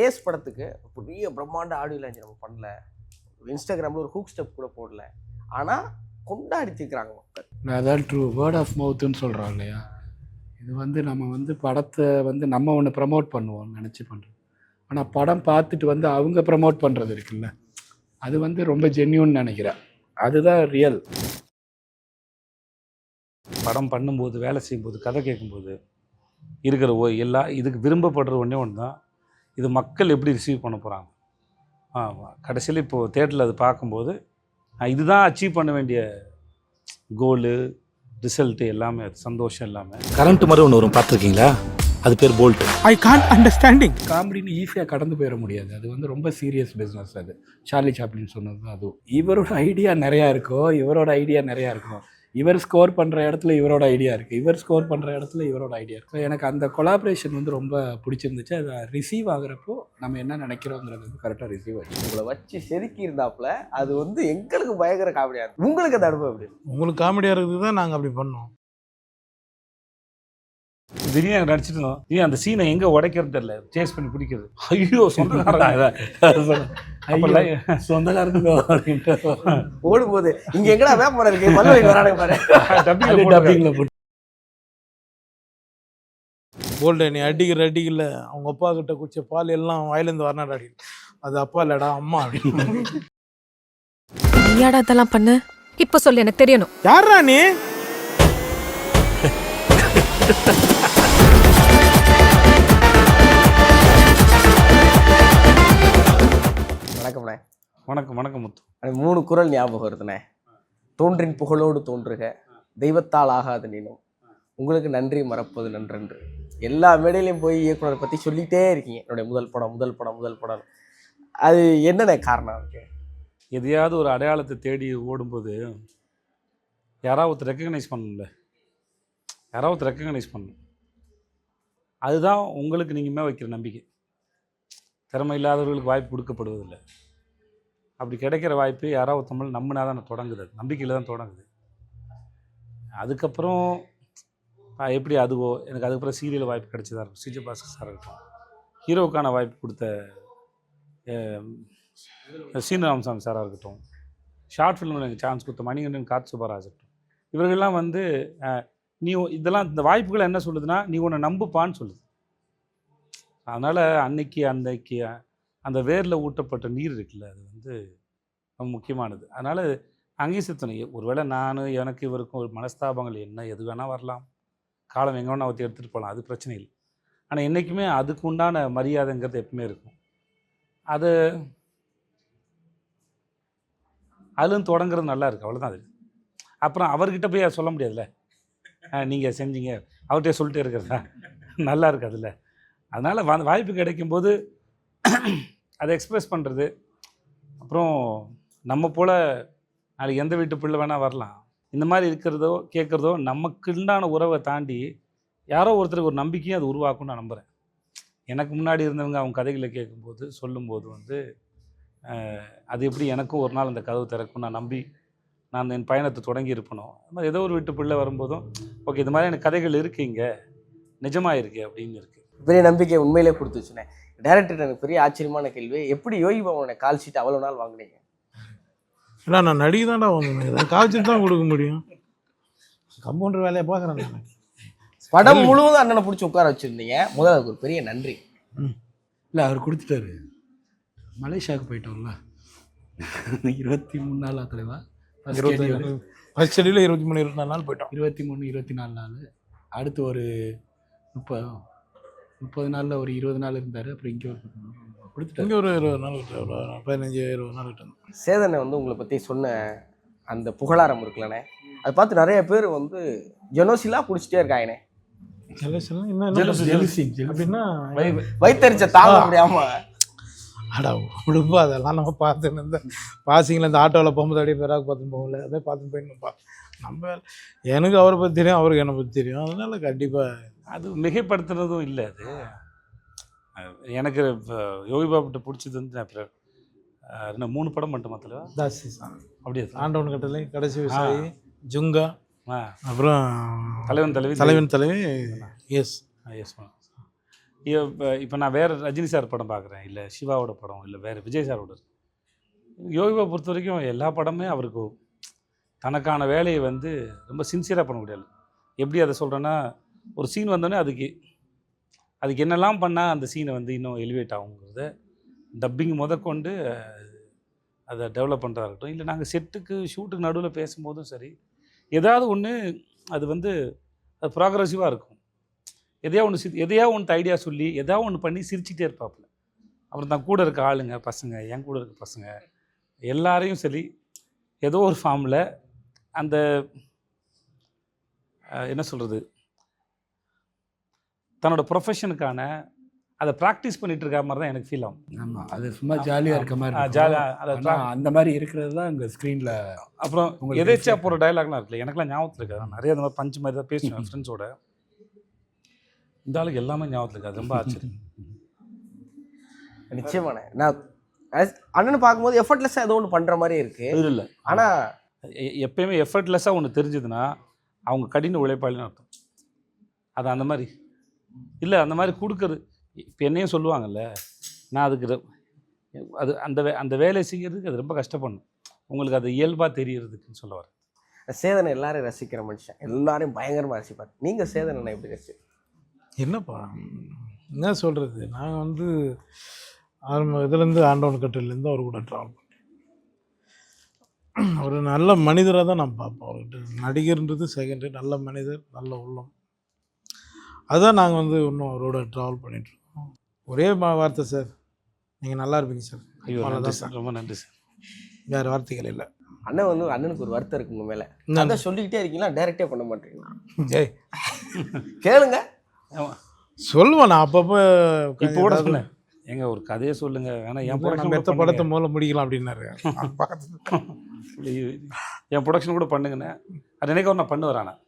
Ace படத்துக்கு பெரிய பிரம்மாண்ட ஆடியோ லான்ச் நம்ம பண்ணல, இன்ஸ்டாகிராமில் ஒரு ஹூக் ஸ்டெப் கூட போடல, ஆனால் கொண்டாடிச்சிருக்கிறாங்க மக்கள். அதான் ட்ரூ வேர்ட் ஆஃப் மவுத்துன்னு சொல்கிறோம் இல்லையா. இது வந்து நம்ம வந்து படத்தை வந்து நம்ம ஒன்று ப்ரமோட் பண்ணுவோம் நினச்சி பண்ணுறோம். ஆனால் படம் பார்த்துட்டு வந்து அவங்க ப்ரமோட் பண்ணுறது இருக்குல்ல, அது வந்து ரொம்ப ஜென்யூன் நினைக்கிறேன். அதுதான் ரியல். படம் பண்ணும்போது, வேலை செய்யும்போது, கதை கேட்கும்போது இருக்கிற இதுக்கு விரும்பப்படுற ஒன்றே ஒன்று தான், இது மக்கள் எப்படி ரிசீவ் பண்ண போகிறாங்க. கடைசியில் இப்போது தேட்டரில் அது பார்க்கும்போது இதுதான் அச்சீவ் பண்ண வேண்டிய கோலு, ரிசல்ட்டு எல்லாமே, அது சந்தோஷம் எல்லாமே. கரண்ட் மாதிரி ஒன்று வரும் பார்த்துருக்கீங்களா, அது பேர் போல்ட். I can't understanding. காமெடின்னு ஈஸியாக கடந்து போயிட முடியாது, அது வந்து ரொம்ப சீரியஸ் பிஸ்னஸ். அது சார்லி சாப்ளின் சொன்னது தான். அதுவும் இவரோட ஐடியா நிறையா இருக்கும், இவரோட ஐடியா நிறையா இருக்கும். இவர் ஸ்கோர் பண்ணுற இடத்துல இவரோட ஐடியா இருக்குது, இவர் ஸ்கோர் பண்ணுற இடத்துல இவரோட ஐடியா இருக்குது. எனக்கு அந்த கொலாபரேஷன் வந்து ரொம்ப பிடிச்சிருந்துச்சு. அது ரிசீவ் ஆகிறப்போ நம்ம என்ன நினைக்கிறோங்கிறது வந்து கரெக்டாக ரிசீவ் ஆச்சு. உங்களை வச்சு செதுக்கி இருந்தாப்புல அது வந்து எங்களுக்கு பயங்கர காமெடியாக இருக்குது. உங்களுக்கு அந்த அனுபவம் எப்படி? உங்களுக்கு காமெடியாக இருக்குது தான் நாங்கள் அப்படி பண்ணோம். திடீர்னு நடிச்சிட்டு இருந்தோம், அந்த சீனை எங்கே உடைக்கிறது தெரியல, சேஸ் பண்ணி பிடிக்கிறது. ஐயோ சொந்தக்காரங்க சொந்தக்காரங்க ஓடும்போது இங்கே எங்கடா வேப்பமரம் இருக்கு, மல்லுவை வரானுங்க பாரு, டப்பிங்கில் போட்டு போல்டு நீ அடிக்கல அவங்க அப்பா கிட்ட குடிச்ச பால் எல்லாம் வாயிலேருந்து வரனாடா அடி, அது அப்பா இல்லடா அம்மா அப்படின்னு. நீயாடா அதெல்லாம் பண்ணு, இப்போ சொல்லு எனக்கு தெரியணும். யாரா நீ? வணக்கம்ண்ணே. வணக்கம். வணக்கம் முத்து. 3 குறள் ஞாபகம் வருதுண்ணே. தோன்றின் புகழோடு தோன்றுக, தெய்வத்தால் ஆகாது நீனும், உங்களுக்கு நன்றி மறப்பது நன்றன்று. எல்லா மேடையிலையும் போய் இயக்குனரை பற்றி சொல்லிகிட்டே இருக்கீங்க, என்னுடைய முதல் படம். அது என்னென்ன காரணம் இருக்கு? எதையாவது ஒரு அடையாளத்தை தேடி ஓடும்போது யாராவது ரெக்கக்னைஸ் பண்ணணும்ல, யாராவது ரெக்கக்னைஸ் பண்ணணும். அதுதான் உங்களுக்கு நீங்கள் வைக்கிற நம்பிக்கை. திறமை இல்லாதவர்களுக்கு வாய்ப்பு கொடுக்கப்படுவதில்லை. அப்படி கிடைக்கிற வாய்ப்பு யாராவது தமிழ் நம்பினா தான் தொடங்குது, அது நம்பிக்கையில் தான் தொடங்குது. அதுக்கப்புறம் எப்படி அதுவோ எனக்கு அதுக்கப்புறம் சீரியல் வாய்ப்பு கிடைச்சதா இருக்கும், சிஜே பாஸ்கர் சார் இருக்கட்டும், ஹீரோவுக்கான வாய்ப்பு கொடுத்த சீனிவாசன் சாராக இருக்கட்டும், ஷார்ட் ஃபிலிமில் எனக்கு சான்ஸ் கொடுத்த மணிகண்டன், கார்த்தி சுப்பராஜ் இருக்கட்டும், இவர்கள்லாம் வந்து நீ இதெல்லாம் இந்த வாய்ப்புகள் என்ன சொல்லுதுன்னா, நீ உன்னை நம்புப்பான்னு சொல்லுது. அதனால் அன்னைக்கு அந்த வேரில் ஊட்டப்பட்ட நீர் இருக்குல்ல, அது வந்து ரொம்ப முக்கியமானது. அதனால் அங்கேயும் சித்தனை ஒருவேளை எனக்கு இவருக்கும் ஒரு மனஸ்தாபங்கள் என்ன எது வேணால் வரலாம், காலம் எங்கே வேணால் ஒருத்தி எடுத்துகிட்டு போகலாம், அது பிரச்சனை இல்லை. ஆனால் என்றைக்குமே அதுக்கு உண்டான மரியாதைங்கிறது எப்பவுமே இருக்கும். அதுலேருந்து தொடங்குறது நல்லா இருக்குது, அவ்வளோதான். அது அப்புறம் அவர்கிட்ட போய் சொல்ல முடியாதுல்ல, நீங்கள் செஞ்சீங்க அவர்கிட்ட சொல்லிட்டே இருக்கிறதா, நல்லா இருக்காதுல்ல. அதனால் வாய்ப்பு கிடைக்கும்போது அதை எக்ஸ்ப்ரெஸ் பண்ணுறது. அப்புறம் நம்ம போல் நாளைக்கு எந்த வீட்டு பிள்ளை வேணால் வரலாம், இந்த மாதிரி இருக்கிறதோ கேட்குறதோ நமக்குண்டான உறவை தாண்டி யாரோ ஒருத்தருக்கு ஒரு நம்பிக்கையும் அது உருவாக்கும்னு நான் நம்புகிறேன். எனக்கு முன்னாடி இருந்தவங்க அவங்க கதைகளை கேட்கும்போது சொல்லும்போது வந்து அது எப்படி எனக்கும் ஒரு நாள் அந்த கதவு திறக்கும் நான் நம்பி நான் என் பயணத்தை தொடங்கி இருப்பணும். அது மாதிரி ஏதோ ஒரு வீட்டு பிள்ளை வரும்போதும் ஓகே இது மாதிரி எனக்கு கதைகள் இருக்குங்க, நிஜமாக இருக்குது அப்படின்னு இருக்குது. பெரிய நம்பிக்கை உண்மையிலே கொடுத்துச்சுண்ணே. டைரக்டர் எனக்கு பெரிய ஆச்சரியமான கேள்வி, எப்படி யோகி பாபுவோட கால் ஷீட் அவ்வளோ நாள் வாங்கினீங்க? இல்லை நான் நடிகை தான்டா வாங்கினேன், கால் ஷீட் தான் கொடுக்க முடியும், கம்பவுண்டர் வேலையை பார்க்குறேன் நான். படம் முழுவதும் அண்ணனை பிடிச்சி உட்கார வச்சுருந்தீங்க, முதல்ல அதுக்கு ஒரு பெரிய நன்றி. இல்லை அவர் கொடுத்துட்டாரு. மலேசியாவுக்கு போயிட்டோம்ல 23 நாள் தலைவா, ஃபர்ஸ்ட் ஷெடியூலில் 23 24 நாள் போயிட்டோம். 23 24 நாள், அடுத்து ஒரு 30 நாளில் ஒரு 20 நாள் இருந்தார். அப்புறம் இங்கே ஒரு 10 நாள் கொடுத்துட்டு இங்கே ஒரு 20 நாள் விட்டு 15-20 நாள் விட்டு. சேதனை வந்து உங்களை பற்றி சொன்ன அந்த புகழாரம் இருக்குல்லண்ணே, அதை பார்த்து நிறைய பேர் வந்து ஜெனோசிலாக பிடிச்சிட்டே இருக்காங்கண்ணே. அப்படின்னா வைத்தறிச்ச தாங்க முடியாம அடா விடுப்பா, அதெல்லாம் நம்ம பார்த்துன்னு இருந்தேன். பாசிங்கில் இந்த ஆட்டோவில் போகும்போது அப்படியே பேராக பார்த்துன்னு போகல, அப்படியே பார்த்துன்னு போயிடணும்ப்பா. நம்ம எனக்கு அவரை பற்றி தெரியும், அவருக்கு என்னை பற்றி தெரியும், அதனால் கண்டிப்பாக அது மிகைப்படுத்துனதும் இல்லை. அது எனக்கு யோகி பாபுட்ட பிடிச்சது வந்து நான் 3 படம் மட்டும் மாத்தல தாசி அப்படியே ஆண்டவன் கட்டளை, கடைசி விவசாயி, ஜுங்கா, அப்புறம் தலைவன் தலைவி எஸ். இப்போ நான் வேறு ரஜினி சார் படம் பார்க்குறேன், இல்லை சிவாவோட படம், இல்லை வேறு விஜய் சாரோட. யோகிபா பொறுத்த வரைக்கும் எல்லா படமே அவருக்கு தனக்கான வேலையை வந்து ரொம்ப சின்சியராக பண்ண முடியாது. எப்படி அதை சொல்கிறேன்னா, ஒரு சீன் வந்தோடனே அதுக்கு என்னெல்லாம் பண்ணால் அந்த சீனை வந்து இன்னும் எலிவேட் ஆகுங்கிறத டப்பிங் முதற்கொண்டு அதை டெவலப் பண்ணுறதா இருக்கட்டும், இல்லை நாங்கள் செட்டுக்கு ஷூட்டுக்கு நடுவில் பேசும்போதும் சரி, ஏதாவது ஒன்று அது வந்து அது ப்ராக்ரெசிவாக இருக்கும். எதையா ஒன்று ஐடியா சொல்லி எதாவது ஒன்று பண்ணி சிரிச்சுட்டே இருப்பாப்புல. அப்புறம் தான் கூட இருக்க ஆளுங்க பசங்க, என் கூட இருக்க பசங்க எல்லாரையும் சரி ஏதோ ஒரு ஃபார்மில் அந்த என்ன சொல்கிறது, தன்னோட ப்ரொஃபஷனுக்கான அதை ப்ராக்டிஸ் பண்ணிட்டு இருக்க மாதிரி தான் எனக்கு ஃபீல் ஆகும். ஆமாம், அது சும்மா ஜாலியாக இருக்க மாதிரி ஜாலியாக அந்த மாதிரி இருக்கிறது தான் இங்கே ஸ்க்ரீனில். அப்புறம் எதேச்சா போகிற டைலாக்லாம் இருக்குல்ல, எனக்குலாம் ஞாபகத்தில் இருக்காது. நிறைய அந்த மாதிரி பஞ்சு மாதிரி தான் பேசுவேன் ஃப்ரெண்ட்ஸோட. இந்த ஆளுக்கு எல்லாமே ஞாபகத்தில் இருக்காது, ரொம்ப ஆச்சரியம். நிச்சயமான நான் அண்ணனை பார்க்கும்போது எஃபர்ட்லெஸ்ஸாக ஏதோ ஒன்று பண்ணுற மாதிரி இருக்கு. இல்லை ஆனால் எப்பயுமே எஃபர்ட்லெஸ்ஸாக ஒன்று தெரிஞ்சதுன்னா அவங்க கடின உழைப்பாளின்னு அர்த்தம். அது அந்த மாதிரி இல்லை, அந்த மாதிரி கொடுக்குறது. இப்போ என்னையும் சொல்லுவாங்கல்ல, நான் அதுக்கு அது அந்த வேலையை செய்கிறதுக்கு அது ரொம்ப கஷ்டப்படணும். உங்களுக்கு அது இயல்பாக தெரியறதுக்குன்னு சொல்ல வரேன். சேதனை எல்லாரும் ரசிக்கிற மனுஷன், எல்லாரையும் பயங்கரமாக ரசிப்பார். நீங்கள் சேதனை எப்படி ரசி? என்னப்பா என்ன சொல்கிறது, நாங்கள் வந்து இதுலேருந்து ஆண்டவன் கட்டிலேருந்து அவர் கூட ட்ராவல் பண்ணேன். ஒரு நல்ல மனிதராக தான் நான் பார்ப்போம். அவர்கிட்ட நடிகர்ன்றது செகண்டரி, நல்ல மனிதர், நல்ல உள்ளம். அதுதான் நாங்கள் வந்து இன்னும் அவரோட ட்ராவல் பண்ணிகிட்ருக்கோம். ஒரே வார்த்தை சார், நீங்கள் நல்லா இருப்பீங்க சார். ஐயோ, நன்றி அவ்வளோதான் சார், சார், ரொம்ப நன்றி சார். வேறு வார்த்தைகள் இல்லை. அண்ணன் வந்து அண்ணனுக்கு ஒரு வருத்தம் இருக்குங்க மேலே, அதை சொல்லிக்கிட்டே இருக்கீங்களா, டைரக்டே பண்ண மாட்டீங்களா? ஏய் கேளுங்க, சொல்லுவேன் நான் அப்பப்போ. இப்போ கூட சொன்னேன், எங்க ஒரு கதையை சொல்லுங்க, வேணா என் நம்ம எத்த ப்ரொடக்ஷன் படத்தை மூலம் முடிக்கலாம் அப்படின்னாரு. என் ப்ரொடக்ஷன் கூட பண்ணுங்கண்ணே. அது நினைக்க நான் பண்ணுவேன். ஆனால்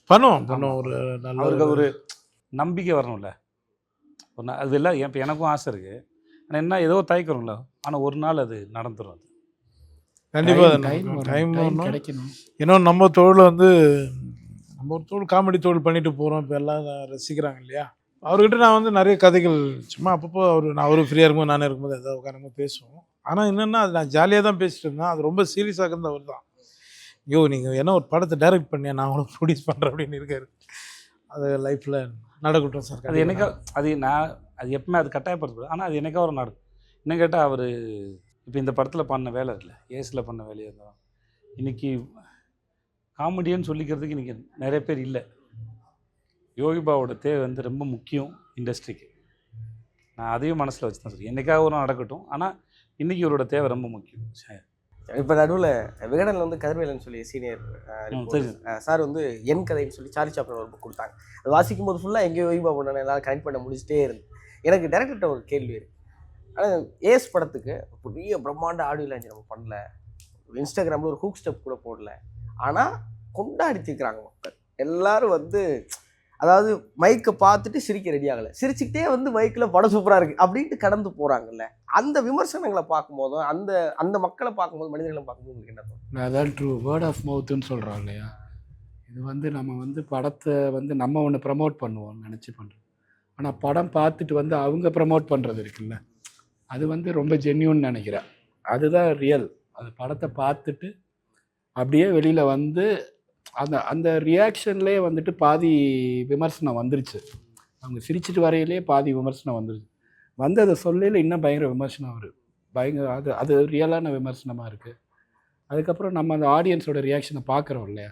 பண்ணுவோம் ஒரு நல்ல அவருக்கு ஒரு நம்பிக்கை வரணும்ல. ஒரு நாள் அது எல்லாம் இப்போ எனக்கும் ஆசை இருக்குது. ஆனால் என்ன ஏதோ தயக்கிறோம்ல, ஆனால் ஒரு நாள் அது நடந்துடும். அது கண்டிப்பாக டைம் கிடைக்கணும். ஏன்னா நம்ம தொழில் வந்து நம்ம ஒரு தொழில் காமெடி தொழில் பண்ணிட்டு போகிறோம். இப்போ எல்லாம் ரசிக்கிறாங்க இல்லையா. அவர்கிட்ட நான் வந்து நிறைய கதைகள் சும்மா அப்பப்போ அவர் ஃப்ரீயாக இருக்கும்போது நானே இருக்கும்போது எதாவது உட்காரமோ பேசுவோம். ஆனால் என்னென்னா அது நான் ஜாலியாக தான் பேசிட்டு இருந்தேன். அது ரொம்ப சீரியஸாக இருந்தது அவர் தான். ஐயோ நீங்கள் என்ன ஒரு படத்தை டைரக்ட் பண்ணியா, நான் கூட ப்ரொடியூஸ் பண்ணுறேன் அப்படின்னு இருக்காரு. அது லைஃப்பில் நடக்கட்டும் சார். அது என்னைக்கா அது எப்பவுமே அது கட்டாயப்படுத்தக்கூடாது. ஆனால் அது என்னைக்கா ஒரு நடக்கும். என்ன கேட்டால் அவர் இப்போ இந்த படத்தில் பண்ண வேலை இல்லை, ஏஸில் பண்ண வேலையாக இருந்தால் இன்றைக்கி காமெடியன்னு சொல்லிக்கிறதுக்கு இன்றைக்கி நிறைய பேர் இல்லை. யோகிபாவோட தேவை வந்து ரொம்ப முக்கியம் இண்டஸ்ட்ரிக்கு. நான் அதையும் மனசில் வச்சு தான் சொல்லி என்றைக்காக ஒரு நடக்கட்டும். ஆனால் இன்றைக்கி இவரோட தேவை ரொம்ப முக்கியம். இப்போ நடுவில் விகடனில் வந்து கதிர்வேலன் சொல்லி சீனியர் சார் வந்து என் கதைன்னு சொல்லி சார்லி சாப்ளின் ஒரு புக் கொடுத்தாங்க. அது வாசிக்கும் போது ஃபுல்லாக எங்கேயோ யோகிபா பண்ண எல்லாம் கனெக்ட் பண்ண முடிச்சுட்டே இருந்து எனக்கு டேரக்டர்கிட்ட ஒரு கேள்வி இருக்குது. ஆனால் ஏஸ் படத்துக்கு பெரிய பிரம்மாண்ட ஆடியோ லான்ச் நம்ம பண்ணல, இன்ஸ்டாகிராமில் ஒரு ஹூக் ஸ்டெப் கூட போடல, ஆனால் கொண்டாடி தீர்க்குறாங்க மக்கள் எல்லாரும். வந்து அதாவது மைக்கை பார்த்துட்டு சிரிக்க ரெடி ஆகலை, சிரிச்சுக்கிட்டே வந்து மைக்கில் படம் சூப்பராக இருக்குது அப்படின்ட்டு கடந்து போகிறாங்கல்ல. அந்த விமர்சனங்களை பார்க்கும்போதும் அந்த மக்களை பார்க்கும்போது, மனிதர்களை பார்க்கும்போது உங்களுக்கு என்ன தோணும்? அதான் ட்ரூ வேர்ட் ஆஃப் மவுத்துன்னு சொல்கிறோம் இல்லையா. இது வந்து நம்ம வந்து படத்தை வந்து நம்ம ஒன்று ப்ரமோட் பண்ணுவோம் நினச்சி பண்ணுறோம். ஆனால் படம் பார்த்துட்டு வந்து அவங்க ப்ரமோட் பண்ணுறது இருக்குல்ல, அது வந்து ரொம்ப ஜென்யூன்னு நினைக்கிறேன். அதுதான் ரியல். அது படத்தை பார்த்துட்டு அப்படியே வெளியில் வந்து அந்த ரியாக்ஷன்லேயே வந்துட்டு பாதி விமர்சனம் வந்துருச்சு. அவங்க சிரிச்சிட்டு வரையிலே பாதி விமர்சனம் வந்துருச்சு. வந்து அதை சொல்லையில் இன்னும் பயங்கர விமர்சனம் வரும். அது ரியலான விமர்சனமாக இருக்குது. அதுக்கப்புறம் நம்ம அந்த ஆடியன்ஸோட ரியாக்ஷனை பார்க்குறோம் இல்லையா,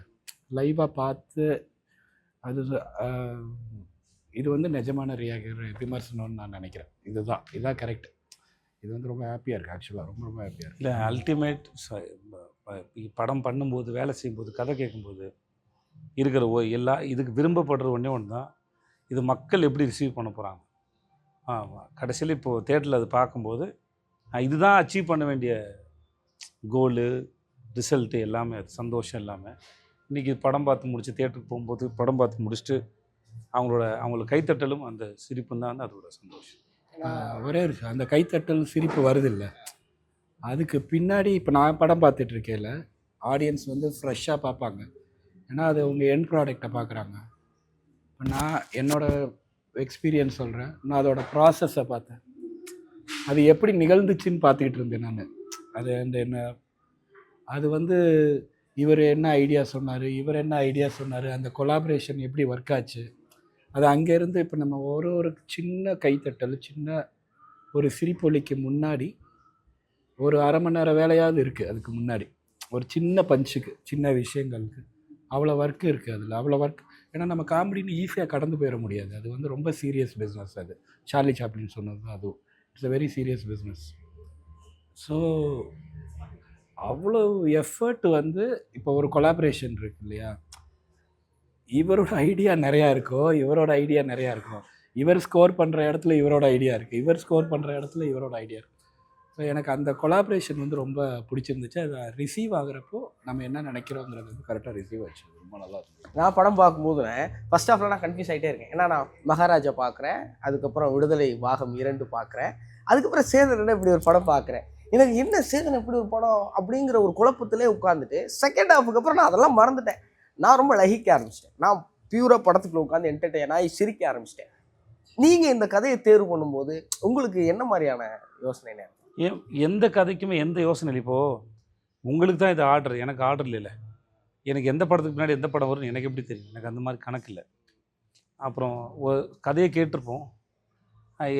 லைவாக பார்த்து அது இது வந்து நிஜமான விமர்சனம்னு நான் நினைக்கிறேன். இதுதான் கரெக்ட். இது வந்து ரொம்ப ஹாப்பியாக இருக்குது. ஆக்சுவலாக ரொம்ப ஹாப்பியாக இருக்குது. இல்லை அல்டிமேட் படம் பண்ணும்போது, வேலை செய்யும்போது, கதை கேட்கும்போது இருக்கிற இதுக்கு விரும்பப்படுற ஒன்றே ஒன்று தான், இது மக்கள் எப்படி ரிசீவ் பண்ண போகிறாங்க. கடைசியில் இப்போது தேட்டரில் அது பார்க்கும்போது இதுதான் அச்சீவ் பண்ண வேண்டிய கோலு, ரிசல்ட்டு எல்லாமே, அது சந்தோஷம் எல்லாமே. இன்றைக்கி படம் பார்த்து முடிச்சு தேட்டருக்கு போகும்போது படம் பார்த்து முடிச்சுட்டு அவங்களோட கைத்தட்டலும் அந்த சிரிப்பும் தான் வந்து அதோட சந்தோஷம். ஒரே அந்த கைத்தட்டல் சிரிப்பு வருது இல்லை, அதுக்கு பின்னாடி இப்போ நான் படம் பார்த்துட்ருக்கேன்ல, ஆடியன்ஸ் வந்து ஃப்ரெஷ்ஷாக பார்ப்பாங்க. ஏன்னா அது அவங்க எண்ட் ப்ராடக்டை பார்க்குறாங்க. இப்போ நான் என்னோடய எக்ஸ்பீரியன்ஸ் சொல்கிறேன். நான் அதோட ப்ராசஸை பார்த்தேன். அது எப்படி நிகழ்ந்துச்சுன்னு பார்த்துக்கிட்டு இருந்தேன் நான். அது அந்த என்ன அது வந்து இவர் என்ன ஐடியா சொன்னார், இவர் என்ன ஐடியா சொன்னார், அந்த கொலாபரேஷன் எப்படி ஒர்க் ஆச்சு, அது அங்கேருந்து இப்போ நம்ம ஒரு சின்ன கைத்தட்டல், சின்ன ஒரு சிரிப்பொலிக்கு முன்னாடி ஒரு அரை மணி நேரம் வேலையாவது இருக்குது. அதுக்கு முன்னாடி ஒரு சின்ன பஞ்சுக்கு, சின்ன விஷயங்களுக்கு அவ்வளோ ஒர்க் இருக்குது அதில், அவ்வளோ ஒர்க். ஏன்னா நம்ம காமெடின்னு ஈஸியாக கடந்து போயிட முடியாது. அது வந்து ரொம்ப சீரியஸ் பிஸ்னஸ். அது சார்லி சாப்ளின் சொன்னது தான் அதுவும். It's a very serious business. So அவ்வளோ எஃபர்ட் வந்து இப்போ ஒரு கொலாபரேஷன் இருக்கு இல்லையா, இவரோட ஐடியா நிறையா இருக்கும், இவரோட ஐடியா நிறையா இருக்கும். இவர் ஸ்கோர் பண்ணுற இடத்துல இவரோட ஐடியா இருக்குது, இவர் ஸ்கோர் பண்ணுற இடத்துல இவரோட ஐடியா இருக்குது. ஸோ எனக்கு அந்த கொலாபரேஷன் வந்து ரொம்ப பிடிச்சிருந்துச்சு. அதை ரிசீவ் ஆகுறப்போ நம்ம என்ன நினைக்கிறோங்கிறது வந்து கரெக்டாக ரிசீவ் ஆச்சு. ரொம்ப நல்லா இருந்துச்சு. நான் படம் பார்க்கும்போது ஃபர்ஸ்ட் ஹாஃப்ல நான் கன்ஃபியூஸ் ஆகிட்டே இருக்கேன். ஏன்னா நான் மகாராஜா பார்க்குறேன், அதுக்கப்புறம் விடுதலை பாகம் 2 பார்க்குறேன், அதுக்கப்புறம் சேதன் இப்படி ஒரு படம் பார்க்குறேன். எனக்கு என்ன சேதன் இப்படி ஒரு படம் அப்படிங்கிற ஒரு குழப்பத்திலே உட்காந்துட்டு செகண்ட் ஹாஃபுக்கு அப்புறம் நான் அதெல்லாம் மறந்துட்டேன். நான் ரொம்ப லகிக்க ஆரம்பிச்சிட்டேன். நான் பியூராக படத்துக்குள்ள உட்காந்து என்டர்டெயின் ஆகி சிரிக்க ஆரம்பிச்சிட்டேன். நீங்கள் இந்த கதையை தேர்வு பண்ணும்போது உங்களுக்கு என்ன மாதிரியான யோசனை? எந்த கதைக்குமே எந்த யோசனை இல்லை. இப்போது உங்களுக்கு தான் இது ஆர்டர், எனக்கு ஆர்டர் இல்லை. எனக்கு எந்த படத்துக்கு முன்னாடி எந்த படம் வரும்னு எனக்கு எப்படி தெரியும்? எனக்கு அந்த மாதிரி கணக்கு இல்லை. அப்புறம் ஒரு கதையை கேட்டிருப்போம்.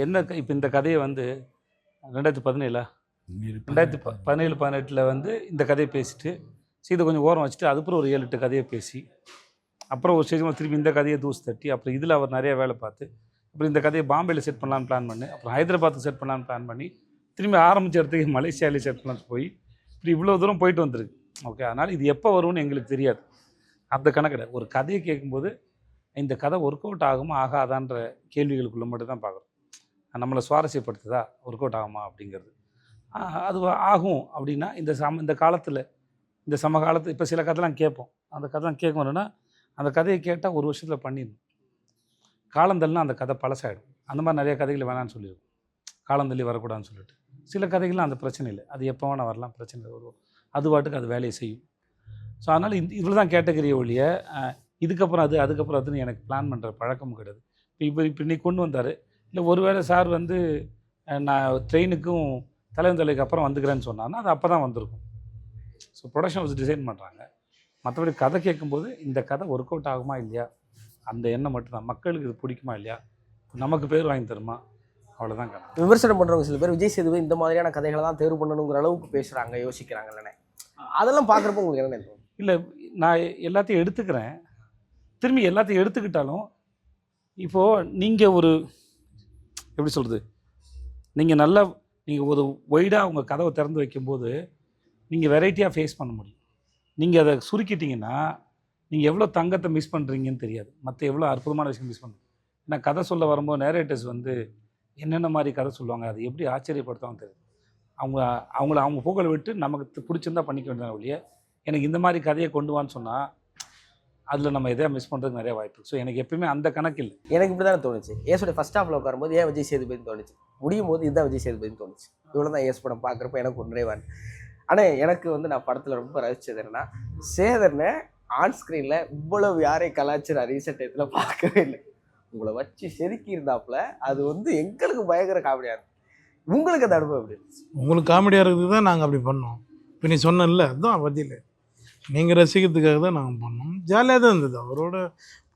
என்ன இப்போ இந்த கதையை வந்து 2017 2017-18 வந்து இந்த கதையை பேசிட்டு இதை கொஞ்சம் ஓரம் வச்சுட்டு அதுக்கப்புறம் ஒரு 7-8 கதையை பேசி அப்புறம் ஒரு ஸ்டேஜ் திருப்பி இந்த கதையை தூசு தட்டி அப்புறம் இதில் அவர் நிறைய வேலை பார்த்து அப்புறம் இந்த கதையை பாம்பேயில் செட் பண்ணலான்னு பிளான் பண்ணி அப்புறம் ஹைதராபாத்துக்கு செட் பண்ணலான்னு பிளான் பண்ணி திரும்பி ஆரம்பித்த இடத்துக்கு மலேசியாவிலே செட் பண்ணலான்னு போய் இப்படி இவ்வளோ தூரம் போயிட்டு வந்திருக்கு. ஓகே, அதனால் இது எப்போ வரும்னு எங்களுக்கு தெரியாது. அந்த கணக்கில் ஒரு கதையை கேட்கும்போது இந்த கதை ஒர்க் அவுட் ஆகுமா ஆகாதான்ற கேள்விகளுக்குள்ளே மட்டும் தான் பார்க்குறோம். நம்மளை சுவாரஸ்யப்படுத்துதா, ஒர்க் அவுட் ஆகுமா அப்படிங்கிறது. அது ஆகும் அப்படின்னா இந்த காலத்தில் இந்த சமகாலத்தில் இப்போ சில கதைலாம் கேட்போம். அந்த கதைலாம் கேட்கணுன்னா அந்த கதையை கேட்டால் ஒரு வருஷத்தில் பண்ணிடணும். காலந்தள்ளினா அந்த கதை பழசாயிடும். அந்த மாதிரி நிறைய கதைகள் வேணான்னு சொல்லியிருக்கோம், காலந்தள்ளி வரக்கூடாதுன்னு சொல்லிட்டு. சில கதைகள்லாம் அந்த பிரச்சனை இல்லை, அது எப்போ வேணால் வரலாம், பிரச்சனை வரும், அது பாட்டுக்கு அது வேலையை செய்யும். ஸோ அதனால் இவ்வளோ தான் கேட்டகரிய ஒழிய இதுக்கப்புறம் அதுக்கப்புறம் அதுன்னு எனக்கு பிளான் பண்ணுற பழக்கமும் கிடையாது. இப்போ இன்னைக்கு கொண்டு வந்தார், இல்லை ஒருவேளை சார் வந்து நான் ட்ரெயினுக்கும் தலைவன் அப்புறம் வந்துக்கிறேன்னு சொன்னான்னா அது அப்போ தான் வந்திருக்கும். ஸோ ப்ரொடக்ஷன் வச்சு டிசைன் பண்ணுறாங்க. மற்றபடி கதை கேட்கும்போது இந்த கதை ஒர்க் அவுட் ஆகுமா இல்லையா அந்த எண்ணம் மட்டும்தான். மக்களுக்கு இது பிடிக்குமா இல்லையா, நமக்கு பேர் வாங்கி தருமா, அவ்வளோதான் கதை. விமர்சனம் பண்ணுறவங்க சில பேர் விஜய் சேதுபதி இந்த மாதிரியான கதைகளை தான் தேர்வு பண்ணணுங்கிற அளவுக்கு பேசுகிறாங்க, யோசிக்கிறாங்க இல்லைண்ணே. அதெல்லாம் பார்க்குறப்ப உங்களுக்கு என்ன தோணும்? இல்லை, நான் எல்லாத்தையும் எடுத்துக்கிறேன். திரும்பி எல்லாத்தையும் எடுத்துக்கிட்டாலும் இப்போது நீங்கள் ஒரு எப்படி சொல்கிறது, நீங்கள் ஒரு ஒய்டாக உங்கள் கதவை திறந்து வைக்கும்போது நீங்கள் வெரைட்டியாக ஃபேஸ் பண்ண முடியும். நீங்கள் அதை சுருக்கிட்டிங்கன்னா நீங்கள் எவ்வளோ தங்கத்தை மிஸ் பண்ணுறீங்கன்னு தெரியாது, மற்ற எவ்வளோ அற்புதமான விஷயம் மிஸ் பண்ணுறீங்க. ஏன்னா கதை சொல்ல வரும்போது நேரேட்டர்ஸ் வந்து என்னென்ன மாதிரி கதை சொல்லுவாங்க, அது எப்படி ஆச்சரியப்படுத்தாமல் தெரியும். அவங்க புகழை விட்டு நமக்கு பிடிச்சிருந்தா பண்ணிக்க வேண்டியது ஒழிய எனக்கு இந்த மாதிரி கதையை கொண்டு வான்னு சொன்னால் அதில் நம்ம எதையா மிஸ் பண்ணுறதுக்கு நிறைய வாய்ப்பு. ஸோ எனக்கு எப்பயுமே அந்த கணக்கு இல்லை. எனக்கு இப்படி தானே தோணுச்சு. ஏஸோட ஃபஸ்ட் ஹாஃபில் உட்காரும்போது ஏன் விஜய் சேதுபதினு தோணுச்சு, முடியும் போது இதுதான் விஜய் சேதுபதினு தோணுச்சு. இவ்வளோ தான் ஏஸ் படம் பார்க்குறப்ப எனக்கு ஒரு நிறைவான். ஆனால் எனக்கு வந்து நான் படத்தில் ரொம்ப ரசிச்சது என்னன்னா, சேதனை ஆன் ஸ்க்ரீனில் இவ்வளவு யாரையும் கலாச்சார ரீசெண்ட் டயத்தில் பார்க்கவே இல்லை. உங்களை வச்சு செதுக்கி இருந்தாப்புல அது வந்து எங்களுக்கு பயங்கர காமெடியாக இருக்கும். உங்களுக்கு அந்த அனுபவம் எப்படி இருந்துச்சு? உங்களுக்கு காமெடியாக இருக்குது தான் நாங்கள் அப்படி பண்ணோம். இப்போ நீ சொன்னல அதுதான் பதில். நீங்கள் ரசிக்கிறதுக்காக தான் நாங்கள் பண்ணோம். ஜாலியாக தான் இருந்தது. அவரோட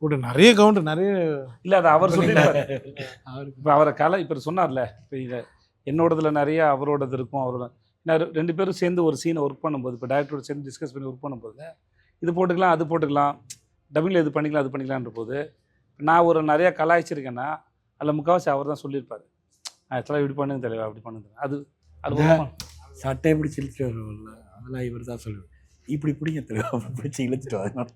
கூட நிறைய கவுண்ட் நிறைய இல்லை, அது அவர் சொல்லியிருக்காரு. இப்போ அவரை இப்போ சொன்னார்ல, இப்போ இதை என்னோடதுல நிறைய அவரோடது இருக்கும். அவரோட நான் 2 பேரும் சேர்ந்து ஒரு சீனை ஒர்க் பண்ணும்போது, இப்போ டேரக்டரோட சேர்ந்து டிஸ்கஸ் பண்ணி ஒர்க் பண்ணும்போது இது போட்டுக்கலாம் அது போட்டுக்கலாம், டப்பிங்கில் இது பண்ணிக்கலாம் அது பண்ணிக்கலான்ற போது நான் ஒரு நிறையா கலாய்ச்சிருக்கேன்னா அதில் முக்கால்வாசி அவர் தான் சொல்லியிருப்பார். ஆக்சுவலாக இப்படி பண்ணுங்க தெரியல, அப்படி பண்ணுங்க. அது சட்டையை பிடிச்சி இழுத்துட்டு வருவோம்ல, அதெல்லாம் இவர் தான் சொல்லுவார். இப்படி பிடிங்க தெரியும், அப்படி பிடிச்சி இழுத்துட்டு வாங்க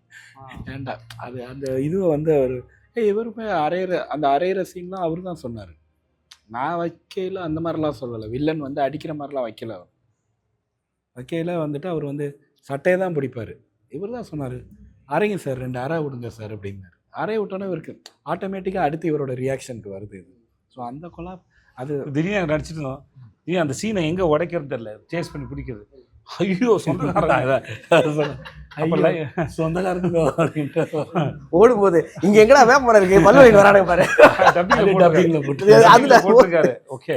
வேண்டாம். அது அந்த இதுவை வந்து அவர் இவருமே அரையிற சீன்லாம் அவர் தான் சொன்னார். நான் வைக்கையில் அந்த மாதிரிலாம் சொல்லலை. வில்லன் வந்து அடிக்கிற மாதிரிலாம் வைக்கல. அவர் வைக்கையில் வந்துட்டு அவர் வந்து சட்டையை தான் பிடிப்பார். இவர் தான் சொன்னார், அரைங்க சார், 2 அரை விடுங்க சார் அப்படின்னாரு. அரையை விட்டோன்னே இவருக்கு ஆட்டோமேட்டிக்காக அடுத்து இவரோட ரியாக்ஷனுக்கு வருது இது. ஸோ அந்த கொலா அது திடீர்னு நடிச்சிட்டு இருந்தோம். அந்த சீனை எங்கே உடைக்கிறது தெரியல, சேஸ் பண்ணி பிடிக்கிறது. ஐயோ சொந்தக்காரன் சொந்தக்காரனுக்கோ அப்படின்ட்டு ஓடும்போது இங்க எங்கடா வேப்பமரம் இருக்கு பல்வழியில் வரானுங்க பாரு. டப்பிங்ல போட்டு அதுல போட்டிருக்காரு. ஓகே,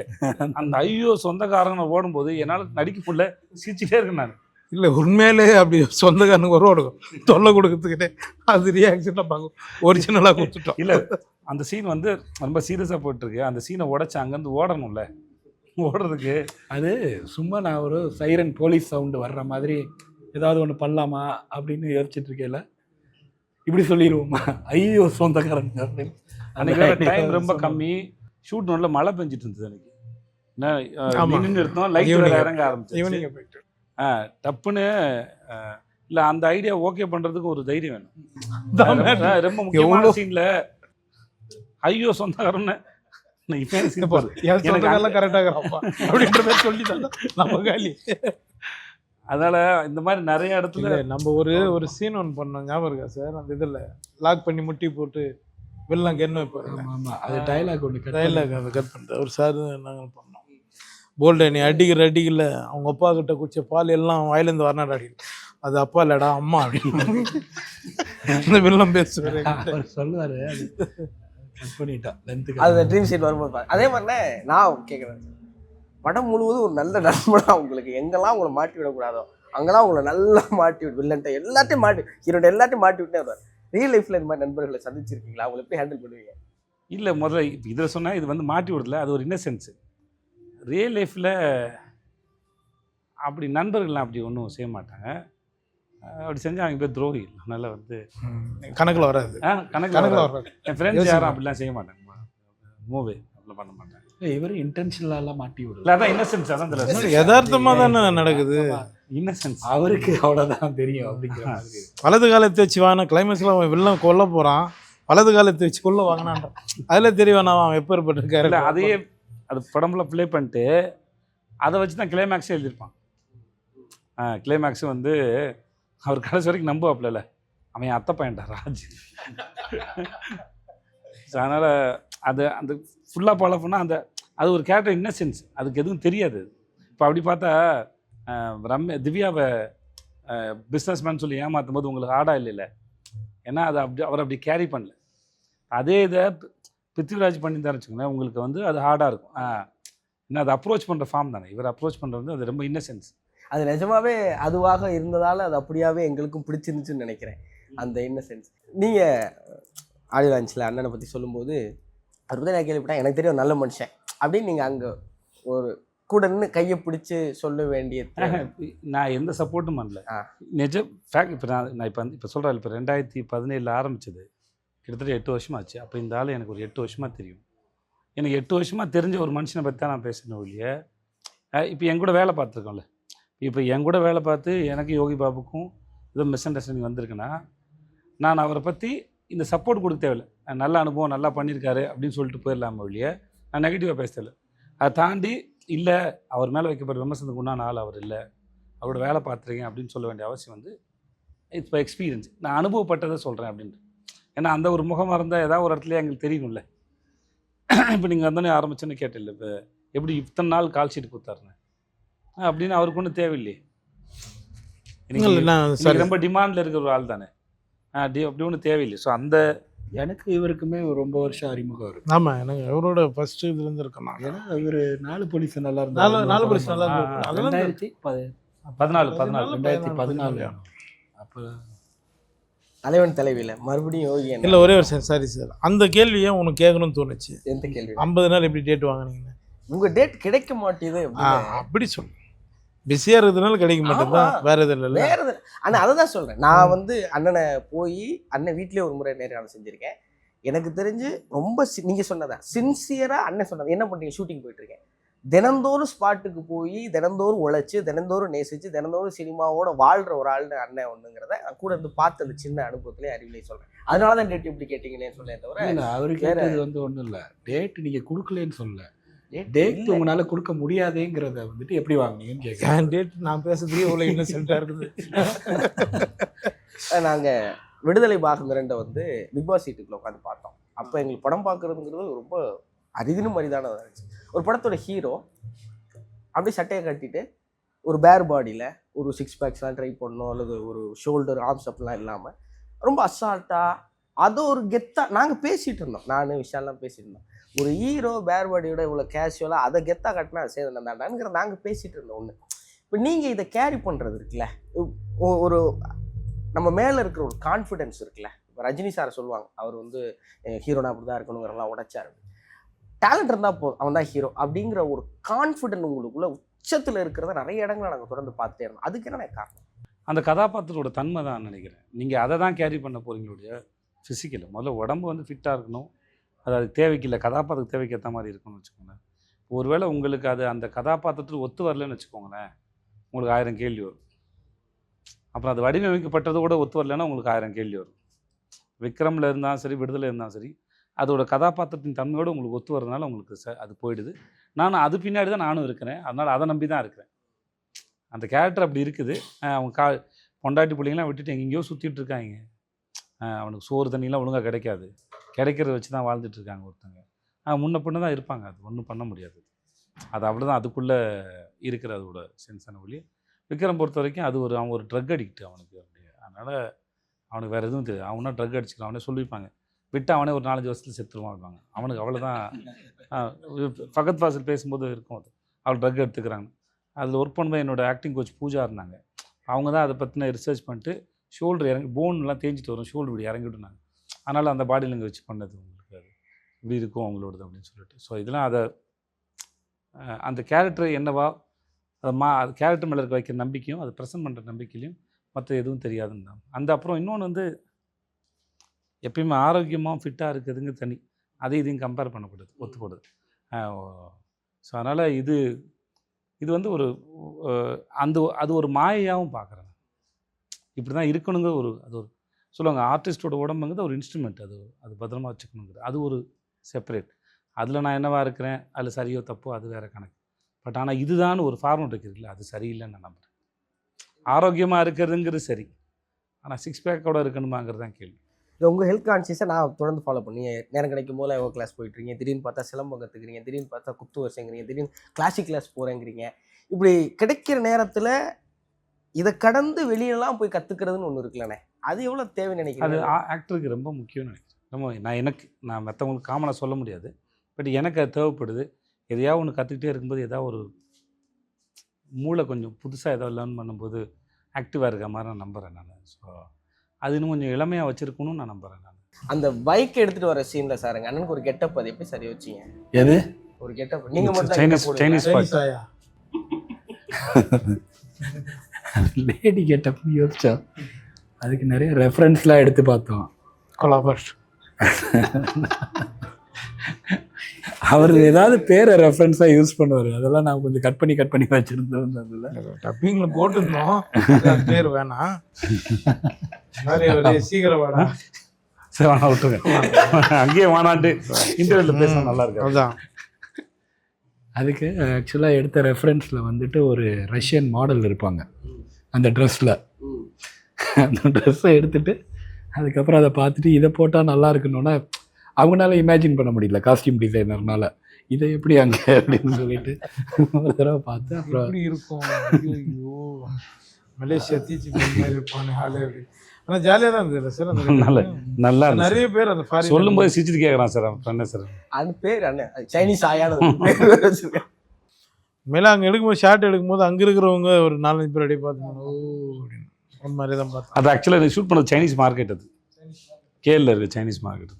அந்த ஐயோ சொந்தக்காரன் ஓடும்போது என்னால நடிக்க முடியல, சிரிச்சுட்டே இருக்கேன் நான். இல்லை உண்மையிலே அப்படி சொந்தக்காரனுக்கு ஒரு ஓடுக்கும் தொல்லை கொடுக்கறதுக்கிட்டே அது ரியாக்ஷனாக பார்க்கும். ஒரிஜினலாக கொடுத்துட்டோம். இல்லை, அந்த சீன் வந்து ரொம்ப சீரியஸாக போயிட்டுருக்கு. அந்த சீனை உடச்சி அங்கேருந்து ஓடணும்ல, ஓடுறதுக்கு அது சும்மா நான் ஒரு சைரன் போலீஸ் சவுண்டு வர்ற மாதிரி ஏதாவது ஒன்று பண்ணலாமா அப்படின்னு யோசிச்சுட்டு இருக்கேன்ல, இப்படி சொல்லிடுவோமா ஐயோ சொந்தக்காரன் அப்படின்னு. அன்றைக்கி டைம் ரொம்ப கம்மி, ஷூட் நல்ல மழை பெஞ்சிட்டு இருந்தது அன்றைக்கி. நின்று இருந்தோம், லைட் இறங்க ஆரம்பிச்சு ஈவினிங் போயிட்டு டப்புன்னு. இல்லை, அந்த ஐடியா ஓகே பண்ணுறதுக்கு ஒரு தைரியம் வேணும். ரொம்ப முக்கியமான சீனில் ஐயோ சொந்தக்காரன்னு அதனால இந்த மாதிரி நிறைய இடத்துல நம்ம ஒரு சீன் ஒன்று பண்ணோம், ஞாபகம் இருக்கா சார்? அந்த இதில் லாக் பண்ணி முட்டி போட்டு வெள்ளம் கென்னு வைப்பாரு. ஆமாம், அது டைலாக் ஒன்று டைலாக் அதை கட் பண்ணிட்டு ஒரு சார் நாங்கள் பண்ணோம். போல்டு நீ அடிக்கல அவங்க அப்பா கிட்ட குடிச்ச பால் எல்லாம் வாயிலேருந்து வரனாடா அடிக்கல, அது அப்பா இல்லடா அம்மா அப்படின்னு இந்த வெள்ளம் பேசுவார். சொல்லுவார், பண்ணிட்டான் அது ட்ரீம் சீட் வரும்போது அதே மாதிரினே நான் கேட்குறேன். படம் முழுவதும் ஒரு நல்ல நண்பனா உங்களுக்கு எங்கெல்லாம் உங்களை மாட்டி விடக்கூடாதோ அங்கெல்லாம் உங்களை நல்லா மாட்டி விட்டு வில்லன்ட்ட எல்லாத்தையும் ஹீரோட எல்லாத்தையும் மாட்டி விட்டே வருவார். ரியல் லைஃப்ல இந்த மாதிரி நண்பர்களை சந்திச்சிருக்கீங்களா? அவங்களை எப்படி ஹேண்டில் பண்ணுவீங்க? இல்லை, முதல்ல இப்போ இதில் சொன்னால் இது வந்து மாட்டி விடல, அது ஒரு இன்னசென்ஸு. ரியல் லைஃப்பில் அப்படி நண்பர்கள்லாம் அப்படி ஒன்றும் செய்ய மாட்டாங்க. அப்படி செஞ்சால் அவங்க பேர் துரோகி. அதனால் வந்து கணக்கில் வராது. கணக்கில் வராது. என் ஃப்ரெண்ட்ஸ் யாரும் அப்படிலாம் செய்ய மாட்டாங்க, மூவி அப்படிலாம் பண்ண மாட்டாங்க. இவர் இன்டென்ஷனலாலாம் மாட்டி விடல. இல்லை, அதான் இன்னசென்ஸ். அதான் யதார்த்தமாக தானே நடக்குது. இன்னசென்ஸ் அவருக்கு அவ்வளோதான் தெரியும் அப்படிங்கிற மாதிரி. வலது காலத்தை வச்சு வாங்கினா கிளைமேக்ஸில் அவன் வெள்ளம் கொல்ல போகிறான், வலது காலத்தை வச்சு கொள்ள வாங்கினான்றான். அதில் தெரியவானா அவன் எப்பேற்பட்டிருக்காரு. இல்லை, அதையே அது படம்ல ப்ளே பண்ணிட்டு அதை வச்சு தான் கிளைமேக்ஸே எழுதியிருப்பான். கிளைமேக்ஸு வந்து அவர் கடைசி வரைக்கும் நம்புவாப்பில்ல, அவன் என் அத்தை பையன்டா ராஜ். ஸோ அதனால் அது அந்த ஃபுல்லாக ஃபாலோ பண்ணால் அந்த அது ஒரு கேரக்டர் இன்னசென்ஸ், அதுக்கு எதுவும் தெரியாது. இப்போ அப்படி பார்த்தா திவ்யாவை பிஸ்னஸ்மேன் சொல்லி ஏமாற்றும் போது உங்களுக்கு ஆடா இல்லைல்ல, ஏன்னா அது அவர் அப்படி கேரி பண்ணல. அதே இதை பிருத்திவிராஜ் பண்ணியிருந்தாருன்னு வச்சுக்கோங்களேன், உங்களுக்கு வந்து அது ஹார்டாக இருக்கும். ஏன்னா அது அப்ரோச் பண்ணுற ஃபார்ம் தானே, இவர் அப்ரோச் பண்ணுறது அது ரொம்ப இன்னசென்ஸ். அது நிஜமாவே அதுவாக இருந்ததால் அது அப்படியாவே எங்களுக்கும் பிடிச்சிருந்துச்சுன்னு நினைக்கிறேன், அந்த இன்னசென்ஸ். நீங்கள் ஆடியோ லான்ச்சில் அண்ணனை பற்றி சொல்லும்போது அவர் பற்றி நான் கேள்விப்பட்டேன், எனக்கு தெரியும் நல்ல மனுஷன் அப்படின்னு. நீங்கள் அங்கே ஒரு கூட நின்று கையை பிடிச்சி சொல்ல வேண்டிய நான் எந்த சப்போர்ட்டும் பண்ணல. நிஜம் ஃபேக்ட். இப்போ நான் இப்போ சொல்கிறேன், இப்போ 2017 ஆரம்பிச்சது, கிட்டத்தட்ட 8 வருஷமாக ஆச்சு. அப்போ இந்த ஆள் எனக்கு ஒரு 8 வருஷமாக தெரியும். எனக்கு 8 வருஷமாக தெரிஞ்ச ஒரு மனுஷனை பற்றி தான் நான் பேசினேன் ஒழிய, இப்போ என் கூட வேலை பார்த்துருக்கோம்ல, இப்போ என் கூட வேலை பார்த்து எனக்கு யோகி பாபுக்கும் ஏதோ மிஸ் அண்டர்ஸ்டாண்டிங் வந்திருக்குன்னா நான் அவரை பற்றி இந்த சப்போர்ட் கொடுக்க தேவையில்லை. நல்ல அனுபவம், நல்லா பண்ணியிருக்காரு அப்படின்னு சொல்லிட்டு போயிடலாம ஒழிய நான் நெகட்டிவாக பேச தேவையில்லை. அதை தாண்டி இல்லை அவர் மேலே வைக்கப்படுற விமர்சனத்துக்கு உண்டான ஆள் அவர் இல்லை, அவரோட வேலை பார்த்துருக்கேன் அப்படின்னு சொல்ல வேண்டிய அவசியம் வந்து இப்போ எக்ஸ்பீரியன்ஸ், நான் அனுபவப்பட்டதை சொல்கிறேன் அப்படின்ட்டு. ஏன்னா அந்த ஒரு முகமாக இருந்தால் ஏதாவது ஒரு இடத்துல எங்களுக்கு தெரியணும்ல. இப்போ நீங்கள் வந்தோடனே ஆரம்பிச்சோன்னு கேட்டில்ல, இப்போ எப்படி இத்தனை நாள் கால் ஷீட் கொடுத்தாருன்னு அப்படின்னு அவருக்கு ஒன்றும் தேவையில்லையே. எனக்கு ரொம்ப டிமாண்டில் இருக்கிற ஒரு ஆள் தானே, அப்படி ஒன்றும் தேவையில்லை. ஸோ அந்த எனக்கு இவருக்குமே ரொம்ப வருஷம் அறிமுகம் வரும். ஆமாம், எனக்கு அவரோட ஃபர்ஸ்ட் இதுலேருந்து இருக்கேன். ஏன்னா இவர் 4 போலீஸ் நல்லா இருந்தாங்க. 4 போலீஸ் நல்லா இருந்தாங்க. 2014 அப்போ தலைவன் தலைவியில் மறுபடியும் யோகி இல்லை ஒரே ஒரு சாரி சார், அந்த கேள்வியை உனக்கு கேட்கணும்னு தோணுச்சு. எந்த கேள்வி? 50 நாள் எப்படி டேட் வாங்கினீங்க? உங்கள் டேட் கிடைக்க மாட்டேது அப்படி சொல்லு. பிஸியாக இருக்கிறதுனால கிடைக்க மாட்டேங்குதான், வேறு எதுவும் இல்லை. வேறு எது அண்ணா, அதை தான் சொல்கிறேன். நான் வந்து அண்ணனை போய் அண்ணன் வீட்லேயே ஒரு முறை நேரம் செஞ்சுருக்கேன். எனக்கு தெரிஞ்சு ரொம்ப நீங்கள் சொன்னதான் சின்சியராக அண்ணன் சொன்னது, என்ன பண்ணுறீங்க, ஷூட்டிங் போயிட்டுருக்கேன், தினந்தோறும் ஸ்பாட்டுக்கு போய் தினந்தோறும் உழைச்சி தினந்தோறும் நேசித்து தினந்தோறும் சினிமாவோட வாழ்கிற ஒரு ஆள்னு அண்ணன் ஒன்றுங்கிறத நான் கூட இருந்து பார்த்தது சின்ன அனுபவத்திலே அறிவிலே சொல்கிறேன். அதனால தான் டேட் எப்படி கேட்டிங்கன்னே சொல்லேன் தவிர அவருக்கு கேட்டது வந்து ஒன்றும் இல்லை, டேட் நீங்கள் கொடுக்கலன்னு சொல்லல, டேட் உங்களால கொடுக்க முடியாதேங்கிறத வந்துட்டு எப்படி வாங்கினீங்கன்னு கேட்குறேன். டேட் நான் பேசுறதுக்கே இவ்வளோ இன்னசென்ட்டாக இருக்குது. நாங்கள் விடுதலை பாகம் 2 வந்து பிக் பாஸ் சீட்டுக்குள்ள உட்காந்து பார்த்தோம். அப்போ எங்களுக்கு படம் பார்க்குறதுங்கிறது ரொம்ப அரிதினும் அரிதானதாக இருந்துச்சு. ஒரு படத்தோட ஹீரோ அப்படியே சட்டையை கட்டிட்டு ஒரு பேர் பாடியில் ஒரு 6 பேக்ஸ்லாம் ட்ரை பண்ணணும், அல்லது ஒரு ஷோல்டர் ஆர்ம்ஸ் அப்படிலாம் இல்லாமல் ரொம்ப அசால்ட்டாக அது ஒரு கெத்தாக நாங்கள் பேசிகிட்டு இருந்தோம். நான் விஷயம்லாம் பேசிட்டு இருந்தோம். ஒரு ஹீரோ பேர் பாடியோட இவ்வளோ கேஷுவலாக அதை கெத்தாக கட்டினா சேதனம் தாண்டாங்கிற நாங்கள் பேசிகிட்டு இருந்தோம் ஒன்று. இப்போ நீங்கள் இதை கேரி பண்ணுறது இருக்குல்ல, ஒரு நம்ம மேலே இருக்கிற ஒரு கான்ஃபிடென்ஸ் இருக்குல்ல. இப்போ ரஜினி சாரை சொல்லுவாங்க, அவர் வந்து ஹீரோனா அப்படி தான் இருக்கணுங்கிறலாம் உடைச்சாரு. டேலண்ட் இருந்தால் போதும், அவன் தான் ஹீரோ அப்படிங்கிற ஒரு கான்ஃபிடென்ட் உங்களுக்குள்ள உச்சத்தில் இருக்கிறத நிறைய இடங்களை நாங்கள் தொடர்ந்து பார்த்துட்டே இருந்தோம். அதுக்கு என்ன காரணம்? அந்த கதாபாத்திரோட தன்மை தான் நினைக்கிறேன். நீங்கள் அதை தான் கேரி பண்ண போகிறீங்களுடைய ஃபிசிக்கல். முதல்ல உடம்பு வந்து ஃபிட்டாக இருக்கணும், அது அதுக்கு தேவைக்கு இல்லை, கதாபாத்திரத்துக்கு தேவைக்கு ஏற்ற மாதிரி இருக்கணும்னு வச்சுக்கோங்களேன். ஒருவேளை உங்களுக்கு அது அந்த கதாபாத்திரத்துக்கு ஒத்து வரலன்னு வச்சுக்கோங்களேன், உங்களுக்கு 1000 கேள்வி வரும். அப்புறம் அது வடிவமைக்கப்பட்டது கூட ஒத்து வரலன்னா உங்களுக்கு 1000 கேள்வி வரும். விக்ரமில் இருந்தாலும் சரி, விடுதலை இருந்தாலும் சரி, அதோட கதாபாத்திரத்தின் தன்மையோடு உங்களுக்கு ஒத்து வரதுனால உங்களுக்கு அது போயிடுது. நானும் அது பின்னாடி தான் நானும் இருக்கிறேன், அதனால் அதை நம்பி தான் இருக்கிறேன். அந்த கேரக்டர் அப்படி இருக்குது. அவங்க பொண்டாட்டி பிள்ளைங்களாம் விட்டுட்டு எங்கெங்கேயோ சுற்றிட்டு இருக்காங்க. அவனுக்கு சோறு தண்ணிலாம் ஒழுங்காக கிடைக்காது, கிடைக்கிறத வச்சு தான் வாழ்ந்துட்டு இருக்காங்க ஒருத்தங்க. முன்ன பின்ன தான் இருப்பாங்க, அது ஒன்றும் பண்ண முடியாது. அது அவ்வளோதான், அதுக்குள்ளே இருக்கிற அதோட சென்ஸான ஒளி. விக்ரம் பொறுத்த வரைக்கும் அது அவன் ஒரு ட்ரக் அடிக்ட் அவனுக்கு. அப்படியே அதனால் அவனுக்கு வேறு எதுவும் தெரியாது. அவனா ட்ரக் அடிச்சுக்கலாம், அவனே சொல்லியிருப்பாங்க, விட்டு அவனே ஒரு 4-5 வருஷத்தில் செத்துருவான். அவனுக்கு அவ்வளோதான். ஃபகத் ஃபாசில் பேசும்போது இருக்கும், அது அவள் ட்ரக் எடுத்துக்கிறாங்க. அதில் ஒர்க் பண்ணும்போது என்னோடய ஆக்டிங் கோச் பூஜா இருந்தாங்க. அவங்க தான் அதை பற்றின ரிசர்ச் பண்ணிட்டு ஷோல்டர் இறங்கி போன்லாம் தேஞ்சிட்டு வரும், ஷோல்டர் இப்படி இறங்கி விட்டுனாங்க. அதனால் அந்த பாடியில் இங்கே வச்சு பண்ணது உங்களுக்கு அது இப்படி இருக்கும் அவங்களோடது அப்படின்னு சொல்லிட்டு. ஸோ இதெல்லாம் அதை அந்த கேரக்டர் என்னவா அது கேரக்டர் மேலே இருக்க வைக்கிற நம்பிக்கையும் அது ப்ரெசென்ட் பண்ணுற நம்பிக்கையிலையும் மற்ற எதுவும் தெரியாதுன்னு தான். அந்த அப்புறம் இன்னொன்று வந்து எப்பயுமே ஆரோக்கியமாக ஃபிட்டாக இருக்கிறதுங்க தனி, அதையும் இதையும் கம்பேர் பண்ணக்கூடாது, ஒத்துக்கூடாது. ஸோ அதனால் இது வந்து ஒரு அது ஒரு மாயையாகவும் பார்க்குறேன். இப்படி தான் இருக்கணுங்கிற அது ஒரு சொல்லுவாங்க, ஆர்டிஸ்டோட உடம்புங்கிறது ஒரு இன்ஸ்ட்ருமெண்ட், அது பத்திரமா வச்சுக்கணுங்கிறது அது ஒரு செப்பரேட். அதில் நான் என்னவா இருக்கிறேன், அதில் சரியோ தப்போ அது வேறு கணக்கு. பட் ஆனால் இதுதான் ஒரு ஃபார்மெட் இருக்குதுல்ல, அது சரியில்லைன்னு நான் நம்புகிறேன். ஆரோக்கியமாக இருக்கிறதுங்கிறது சரி, ஆனால் 6 பேக்கோட இருக்கணுமாங்கிறது தான் கேள்வி. உங்கள் ஹெல்த் கான்சியஸை நான் தொடர்ந்து ஃபாலோ பண்ணி நேரம் கிடைக்கும் போது யோகா கிளாஸ் போயிட்டுருக்கீங்க, திடீர்னு பார்த்தா சிலம்பம் கற்றுக்கிறீங்க, திடீர்னு பார்த்தா குத்து வரிசைங்கிறீங்க, திடீர்னு கிளாசிக் கிளாஸ் போகிறேங்கிறீங்க. இப்படி கிடைக்கிற நேரத்தில் இதை கடந்து வெளியெல்லாம் போய் கற்றுக்கிறதுன்னு ஒன்று இருக்குல்லண்ணே, அது எவ்வளோ தேவை நினைக்கிறேன்? அது ஆக்டருக்கு ரொம்ப முக்கியம்னு நினைக்கிறேன். நான் மற்றவங்களுக்கு காமனாக சொல்ல முடியாது, பட் எனக்கு அது தேவைப்படுது. எதையாவது ஒன்று கற்றுக்கிட்டே இருக்கும்போது ஏதாவது ஒரு மூளை கொஞ்சம் புதுசாக ஏதாவது லேர்ன் பண்ணும்போது ஆக்டிவாக இருக்க மாதிரி நான் நம்புகிறேன் நான். ஸோ அது இன்னும் கொஞ்சம் இளமையாக வச்சுருக்கணும்னு நான் நம்புகிறேன் நான். அந்த பைக் எடுத்துகிட்டு வர சீனில் சாருங்க அண்ணனுக்கு ஒரு கெட்டப், அது எப்படி சரி வச்சிங்க? எது ஒரு கெட்டப் நீங்கள் மட்டும் சைனீஸ் லேடி கெட்டப் யோசிச்சா அதுக்கு நிறைய ரெஃபரன்ஸ்லாம் எடுத்து பார்த்தோம். கொலாபர் அவர் ஏதாவது பேரை ரெஃபரன்ஸாக யூஸ் பண்ணுவார், அதெல்லாம் நான் கொஞ்சம் கட் பண்ணி வச்சுருந்தோம். அதில் டப்பிங்கில் போட்டிருந்தோம், பேர் வேணாம், சீக்கிரம் வேணாம், சரி வேணா விட்டுருங்க, அங்கேயே வேணான்ட்டு இன்டர்வியூவில் பேச நல்லா இருக்கு. அதுதான் அதுக்கு ஆக்சுவலாக எடுத்த ரெஃபரன்ஸில் வந்துட்டு ஒரு ரஷ்யன் மாடல் இருப்பாங்க அந்த ட்ரெஸ்ஸில். அந்த ட்ரெஸ்ஸை எடுத்துகிட்டு அதுக்கப்புறம் அதை பார்த்துட்டு இதை போட்டால் நல்லா இருக்கணும்னா அவங்களால இமேஜின் பண்ண முடியல, காஸ்டியூம் டிசைனர்னால இதை எப்படி அங்கே அப்படின்னு சொல்லிட்டு ஒரு தடவை பார்த்து அப்புறம் எப்படி இருக்கும். ஐயோ மலேசியா தீச்சி மாதிரி இருப்பானே ஆளு. ஆனால் ஜாலியாக தான் இருந்தது சார். நல்லா நிறைய பேர் அந்த சொல்லும்போது சிரிச்சுட்டு கேட்குறான் சார். அண்ணன் சார் அந்த பேர் அண்ணன் சைனீஸ் ஆயான மேலே அங்கே எடுக்கும்போது ஷார்ட் எடுக்கும்போது அங்கே இருக்கிறவங்க ஒரு 4-5 பேர் அடி பார்த்துக்கணும். ஓ அப்படின்னு ஒரு மாதிரி தான் பார்த்தேன். அது ஆக்சுவலாக ஷூட் பண்ணது சைனீஸ் மார்க்கெட், அது கேரளில் இருக்குது சைனீஸ் மார்க்கெட்.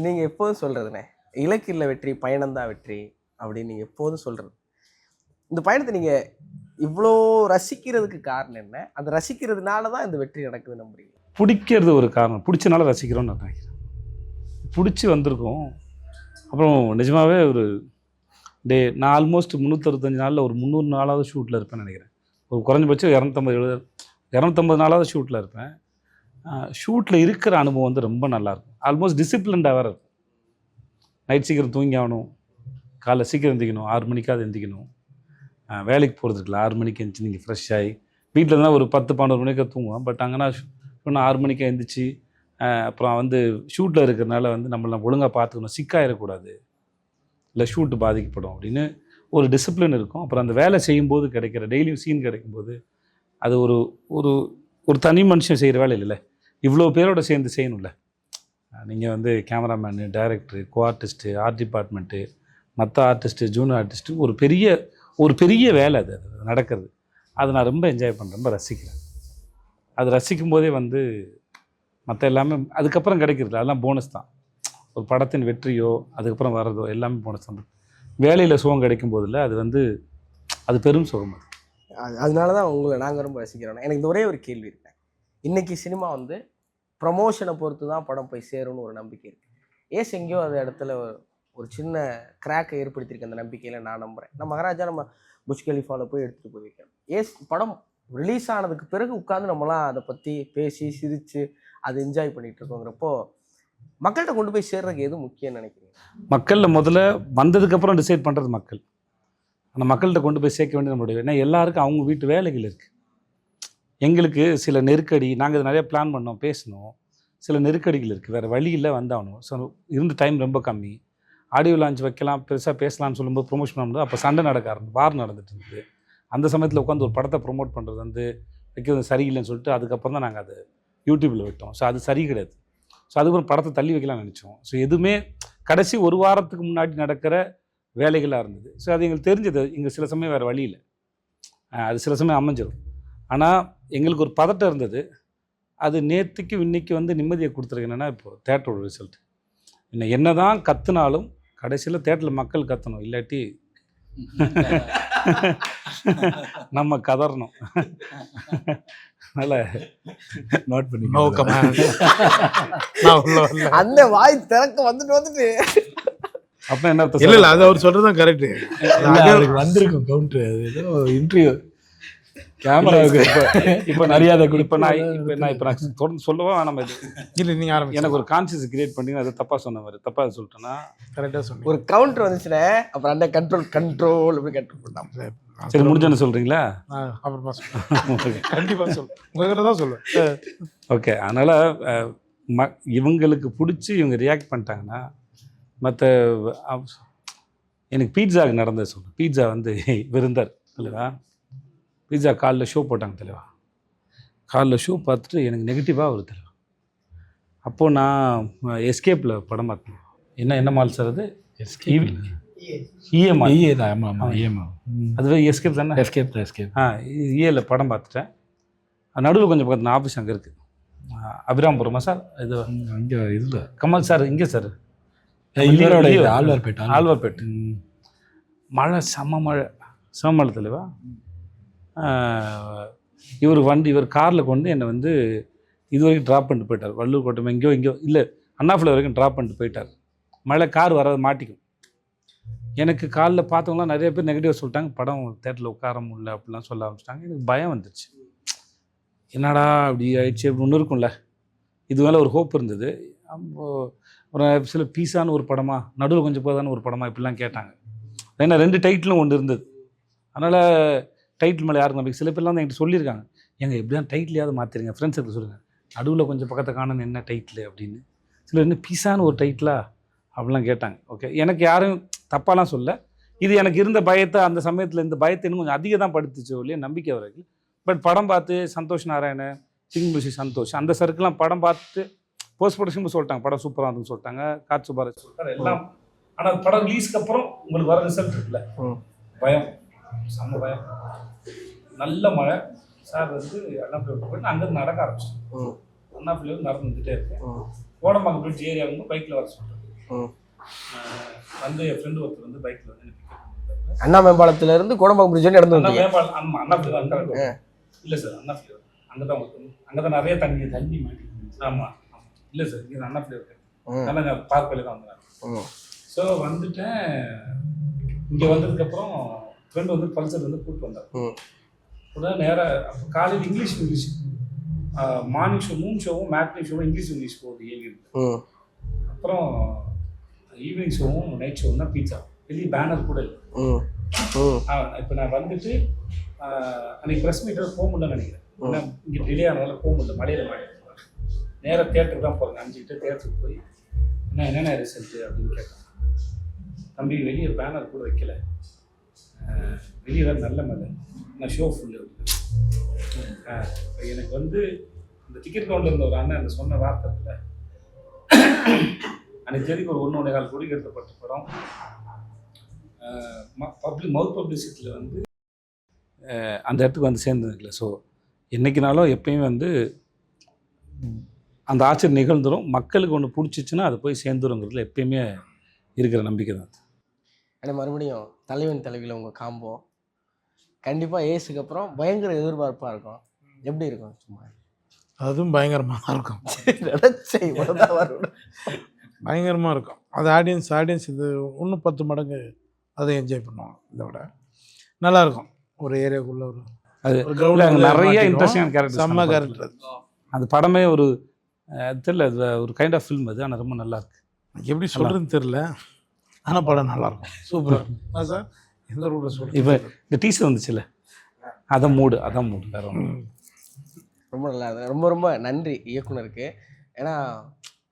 நீங்கள் எப்போதும் சொல்கிறதுண்ணே, இலக்கில் வெற்றி பயணம்தான் வெற்றி அப்படின்னு நீங்கள் எப்போதும் சொல்கிறது. இந்த பயணத்தை நீங்கள் இவ்வளோ ரசிக்கிறதுக்கு காரணம் என்ன? அந்த ரசிக்கிறதுனால தான் இந்த வெற்றி நடக்குது நம்புறீங்க? பிடிக்கிறது ஒரு காரணம், பிடிச்சனால ரசிக்கிறோன்னு நான் நினைக்கிறேன். பிடிச்சி வந்திருக்கோம். அப்புறம் நிஜமாகவே ஒரு நான் ஆல்மோஸ்ட் 365 நாளில் ஒரு 300 நாளாவது ஷூட்டில் இருப்பேன்னு நினைக்கிறேன். ஒரு குறைஞ்சபட்சம் 250 நாளாவது ஷூட்டில் இருப்பேன். ஷூட்டில் இருக்கிற அனுபவம் வந்து ரொம்ப நல்லாயிருக்கும். ஆல்மோஸ்ட் டிசிப்ளின்டாக வேறு இருக்கும். நைட் சீக்கிரம் தூங்கி ஆகணும், காலைல சீக்கிரம் எந்திக்கணும், 6 மணிக்காவது எந்திக்கணும். வேலைக்கு போகிறதுக்குல 6 மணிக்கு எழுந்துச்சு நீங்கள் ஃப்ரெஷ் ஆகி வீட்டில் இருந்தால் ஒரு 10-12 மணிக்கு தூங்குவோம். பட் அங்கேனா 6 மணிக்கு எழுந்திரிச்சு அப்புறம் வந்து ஷூட்டில் இருக்கிறனால வந்து நம்மளை ஒழுங்காக பார்த்துக்கணும், சிக்காயிடக்கூடாது, இல்லை ஷூட்டு பாதிக்கப்படும் அப்படின்னு ஒரு டிசிப்ளின் இருக்கும். அப்புறம் அந்த வேலை செய்யும்போது கிடைக்கிற டெய்லியும் சீன் கிடைக்கும்போது அது ஒரு ஒரு ஒரு தனி மனுஷன் செய்கிற வேலை இல்லைல்ல, இவ்வளோ பேரோட சேர்ந்து செய்யணும்ல. நீங்கள் வந்து கேமராமேனு, டைரக்டரு, கோ ஆர்டிஸ்ட்டு, ஆர்ட் டிபார்ட்மெண்ட்டு, மற்ற ஆர்டிஸ்ட்டு, ஜூனியர் ஆர்டிஸ்ட்டு, ஒரு பெரிய வேலை அது நடக்கிறது. அதை நான் ரொம்ப என்ஜாய் பண்ணுறேன், ரொம்ப ரசிக்கிறேன். அது ரசிக்கும் போதே வந்து மற்ற எல்லாமே அதுக்கப்புறம் கிடைக்கிறது அதெல்லாம் போனஸ் தான். ஒரு படத்தின் வெற்றியோ அதுக்கப்புறம் வர்றதோ எல்லாமே போனஸ் தான். வேலையில் சுகம் கிடைக்கும் போதில்ல, அது வந்து அது பெரும் சுகம். அதனால தான் உங்களை நாங்கள் ரொம்ப ரசிக்கிறோம். எனக்கு இந்த ஒரே ஒரு கேள்வி இருக்கேன். இன்றைக்கி சினிமா வந்து ப்ரமோஷனை பொறுத்து தான் படம் போய் சேரும்னு ஒரு நம்பிக்கை இருக்குது. ஏஸ் எங்கேயோ அந்த இடத்துல ஒரு சின்ன கிராக்கை ஏற்படுத்தியிருக்க அந்த நம்பிக்கையில் நான் நம்புகிறேன். நம்ம மகாராஜா நம்ம புஜ் கலிஃபாவில் போய் எடுத்துகிட்டு போய் வைக்கணும். ஏஸ் படம் ரிலீஸ் ஆனதுக்கு பிறகு உட்காந்து நம்மளாம் அதை பற்றி பேசி சிரித்து அதை என்ஜாய் பண்ணிகிட்டு இருக்கோங்கிறப்போ மக்கள்கிட்ட கொண்டு போய் சேர்றதுக்கு எது முக்கியம்னு நினைக்கிறீங்க? மக்களில் முதல்ல வந்ததுக்கப்புறம் டிசைட் பண்ணுறது மக்கள். அந்த மக்கள்கிட்ட கொண்டு போய் சேர்க்க வேண்டிய நம்மளுடைய, ஏன்னா எல்லாருக்கும் அவங்க வீட்டு வேலைகள் இருக்குது. எங்களுக்கு சில நெருக்கடி, நாங்கள் இது நிறைய பிளான் பண்ணோம், பேசணும், சில நெருக்கடிகள் இருக்குது, வேறு வழியில் வந்தாகணும். ஸோ இருந்த டைம் ரொம்ப கம்மி. ஆடியோ லான்ச் வைக்கலாம், பெருசாக பேசலாம்னு சொல்லும்போது ப்ரொமோஷன் பண்ணும்போது அப்போ சண்டை நடக்க வார் நடந்துட்டு இருந்தது. அந்த சமயத்தில் உட்காந்து ஒரு படத்தை ப்ரொமோட் பண்ணுறது வந்து வைக்கிறது சரியில்லைன்னு சொல்லிட்டு அதுக்கப்புறம் தான் நாங்கள் அதை யூடியூப்பில் விட்டோம். ஸோ அது சரி கிடையாது. ஸோ அதுக்கப்புறம் படத்தை தள்ளி வைக்கலாம்னு நினச்சோம். ஸோ எதுவுமே கடைசி ஒரு வாரத்துக்கு முன்னாடி நடக்கிற வேலைகளாக இருந்தது. ஸோ அது எங்களுக்கு தெரிஞ்சது. இங்கே சில சமயம் வேறு வழி இல்லை, அது சில சமயம் அமைஞ்சிடும். ஆனால் எங்களுக்கு ஒரு பதட்டம் இருந்தது. அது நேற்றுக்கு இன்னைக்கு வந்து நிம்மதியை கொடுத்துருக்கு. என்னென்னா இப்போது தேட்டரோட ரிசல்ட் என்ன தான் கற்றுனாலும் கடைசியில் தேட்டரில் மக்கள் கத்தணும், இல்லாட்டி நம்ம கதறணும். அதனால் நோட் பண்ணி அந்த வாய் திறக்க வந்துட்டு அப்போ என்ன அர்த்தம்? இல்லை அது அவர் சொல்கிறது தான் கரெக்டு. வந்திருக்கும் கவுண்டர், அது ஏதோ இன்டர்வியூ கேமராவுக்கு இப்போ மரியாதை இப்போ நான் தொடர்ந்து சொல்லவா வேணாம்? இது இல்லை நீங்கள் ஆரம்பிச்சு. எனக்கு ஒரு கான்சியஸ் கிரியேட் பண்ணி அதை தப்பாக சொன்ன மாதிரி தப்பாக சொல்லிட்டேன்னா கரெக்டாக சொன்னேன். ஒரு கவுண்டர் வந்துச்சுன்னா அப்புறம் அந்த கண்ட்ரோல் எப்படி கண்ட்ரோல் பண்ணலாம்? சரி, முடிஞ்சோன்னு சொல்கிறீங்களா? அப்புறமா சொல்லுங்கள், கண்டிப்பாக சொல்லுங்கள், உங்கள்கிட்ட தான் சொல்லுவேன். ஓகே. அதனால் இவங்களுக்கு பிடிச்சி இவங்க ரியாக்ட் பண்ணிட்டாங்கன்னா மற்ற எனக்கு பீட்சாவுக்கு நடந்தது சொல்லுங்கள். பீட்சா வந்து விருந்தார் இல்லைவா? பீட்சா காலில் ஷோ போட்டாங்க தலைவா. காலில் ஷோ பார்த்துட்டு எனக்கு நெகட்டிவாக ஒரு தலைவா. அப்போது நான் எஸ்கேப்பில் படம் பார்த்தேன். என்ன மால் சார் அது? இஎம்ஐ தான். ஆமாம் ஆமாம், இஎம்ஐ. அதுவே எஸ்கேப் தானே? எஸ்கேப் தான், எஸ்கேப். இஏல படம் பார்த்துட்டேன். நடுவில் கொஞ்சம் பக்கத்தில் ஆஃபீஸ் அங்கே இருக்குது, அபிராம்புரமா சார்? இது இங்கே இல்லை, கமல் சார் இங்கே சார், இவரோட ஆழ்வார்பேட்டு. மழை, செம்ம மழை தலைவா. இவர் காரில் கொண்டு என்னை வந்து இது வரைக்கும் ட்ராப் பண்ணிட்டு போயிட்டார். வள்ளூர் கோட்டம் எங்கேயோ இல்லை, அண்ணாஃபில் வரைக்கும் ட்ராப் பண்ணிட்டு போயிட்டார். மழை, கார் வராது, மாட்டிக்கும். எனக்கு காலில் பார்த்தவங்களாம் நிறைய பேர் நெகட்டிவாக சொல்லிட்டாங்க. படம் தேட்டரில் உட்கார முடியல அப்படிலாம் சொல்ல ஆரம்பிச்சிட்டாங்க. எனக்கு பயம் வந்துடுச்சு. என்னடா அப்படி ஆயிடுச்சு அப்படி ஒன்று இருக்கும்ல. இது மேலே ஒரு ஹோப் இருந்தது. ஒரு சில பீஸான ஒரு படமா, நடுவில் கொஞ்சம் போதான ஒரு படமா இப்படிலாம் கேட்டாங்க. ஏன்னா 2 டைட்டிலும் ஒன்று இருந்தது. அதனால் டைட்டில் மேலே யாருக்கு நம்பிக்கை? சில பேர்லாம் தான் என்கிட்ட சொல்லியிருக்காங்க, எங்கள் எப்படியா டைட்டிலையாவது மாற்றிடுங்க, ஃப்ரெண்ட்ஸ் எடுத்து சொல்லுங்கள், நடுவில் கொஞ்சம் பக்கத்தை காணணும், என்ன டைட்டில் அப்படின்னு. சிலர் என்ன பீஸான ஒரு டைட்டிலா அப்படிலாம் கேட்டாங்க. ஓகே, எனக்கு யாரும் தப்பாலாம் சொல்ல. இது எனக்கு இருந்த பயத்தை, அந்த சமயத்தில் இந்த பயத்தை இன்னும் கொஞ்சம் அதிகம் தான் படுத்துச்சு இல்லையா, நம்பிக்கை வரைக்கும். பட் படம் பார்த்து சந்தோஷ் நாராயண, சிங்முஷி சந்தோஷ், அந்த சர்க்கெலாம் படம் பார்த்துட்டு போஸ்ட் ப்ரொடக்ஷன் சொல்லிட்டாங்க படம் சூப்பராக இருந்துன்னு சொல்லிட்டாங்க. காட் சுபாரஸ் சொல்லிட்டாரு எல்லாம். ஆனால் படம் ரிலீஸ்க்கு அப்புறம் உங்களுக்கு வர ரிசல்ட் இருக்குல்ல, பயம், செம்ம பயம். நல்ல மழை சார் வந்து அண்ணாப்பிள்ளை போயிட்டு அங்கேருந்து நடக்க ஆரம்பிச்சோம். அண்ணாப்பிள்ளையும் நடந்து வந்துகிட்டே இருக்கேன். கோடம்பாக்கம் பிரிட்ஜ் ஏரியா வந்து பைக்கில் வர சொல்லிட்டு வந்து என் ஃப்ரெண்டு ஒருத்தர் வந்து பைக்கில் வந்து அண்ணா மேம்பாலத்திலேருந்து கோடம்பாக்கம் பிரிட்ஜ் நடந்து வந்து அண்ணாப்பிள்ளை தான் கரெக்ட். இல்லை சார், அண்ணாப்பிள்ளை அங்கே தான் நிறைய தண்ணி மாட்டி. ஆமாம் இல்லை சார், இங்கே அண்ணாப்பிள்ளை இருக்கு. அதனால் நான் பார்க்கல தான் வந்தேன். ஸோ வந்துட்டேன். இங்கே வந்ததுக்கப்புறம் ஃப்ரெண்டு வந்து பல்சர் வந்து கூப்பிட்டு வந்தார். உடனே நேராக அப்போ காலையில் இங்கிலீஷ் மார்னிங் ஷோ 3 ஷோவும் மேட்னிங் ஷோவும் இங்கிலீஷ் போகுது ஏவியில். அப்புறம் ஈவினிங் ஷோவும் நைட் ஷோவும் தான் பீட்சா. வெளியே பேனர் கூட இல்லை. இப்போ நான் வந்துட்டு அன்றைக்கி ப்ரெஸ் மீட்டர் போக முடியலன்னு நினைக்கிறேன். ஏன்னா இங்கே டிலே ஆனதால போக முடியல, மழையில் மாட்டிட்டு நேராக தேட்டருக்கு தான் போகிறேன். 5 தேட்டருக்கு போய் என்னென்ன ரிசல்ட்டு அப்படின்னு கேட்டேன். தம்பி வெளியே பேனர் கூட வைக்கல, வெளியே வேறு நல்ல மழை, நான் ஷோ ஃபுல்லு. இப்போ எனக்கு வந்து இந்த டிக்கெட் கவுண்டில் இருந்த ஒரு அண்ணன் அந்த சொன்ன வார்த்தை அன்றைக்கு தேதிக்கு ஒரு 1.25 கோடி எடுத்தப்பட்ட படம் மவுத் பப்ளிசிட்டியில் வந்து அந்த இடத்துக்கு வந்து சேர்ந்ததில்லை. ஸோ என்றைக்குனாலும் எப்பயும் வந்து அந்த ஆச்சரியம் நிகழ்ந்துடும். மக்களுக்கு ஒன்று பிடிச்சிச்சின்னா அது போய் சேர்ந்துருங்கிறதுல எப்பயுமே இருக்கிற நம்பிக்கை தான். ஆனால் மறுபடியும் தலைவன் தலைவியில் உங்கள் காம்போ கண்டிப்பாக ஏசுக்கு அப்புறம் பயங்கர எதிர்பார்ப்பாக இருக்கும். எப்படி இருக்கும்? சும்மா அதுவும் பயங்கரமாக இருக்கும். நினச்சேன் இவ்வளோதான் வரும். பயங்கரமாக இருக்கும். அது ஆடியன்ஸ் இது இன்னும் 10 மடங்கு அதை என்ஜாய் பண்ணுவாங்க. இதை விட நல்லாயிருக்கும். ஒரு ஏரியாவுக்குள்ளே அது ஒரு கிரவுண்டில் நிறைய இன்ட்ரெஸ்டிங்கான கேரக்டர், செம்ம கேரக்டர். அந்த படமே ஒரு தெரியல, அது ஒரு கைண்ட் ஆஃப் ஃபில்ம் அது. ஆனால் ரொம்ப நல்லாயிருக்கு. எப்படி சொல்கிறதுன்னு தெரில, ஆனால் படம் நல்லாயிருக்கும். சூப்பராக சார். எந்த ரூட்டில் சொல்கிறேன். இப்போ இந்த டீசர் வந்துச்சுல்ல, அதான் மூடு வேறு ஒன்று. ரொம்ப நல்லா இருந்தது. ரொம்ப ரொம்ப நன்றி இயக்குனருக்கு. ஏன்னா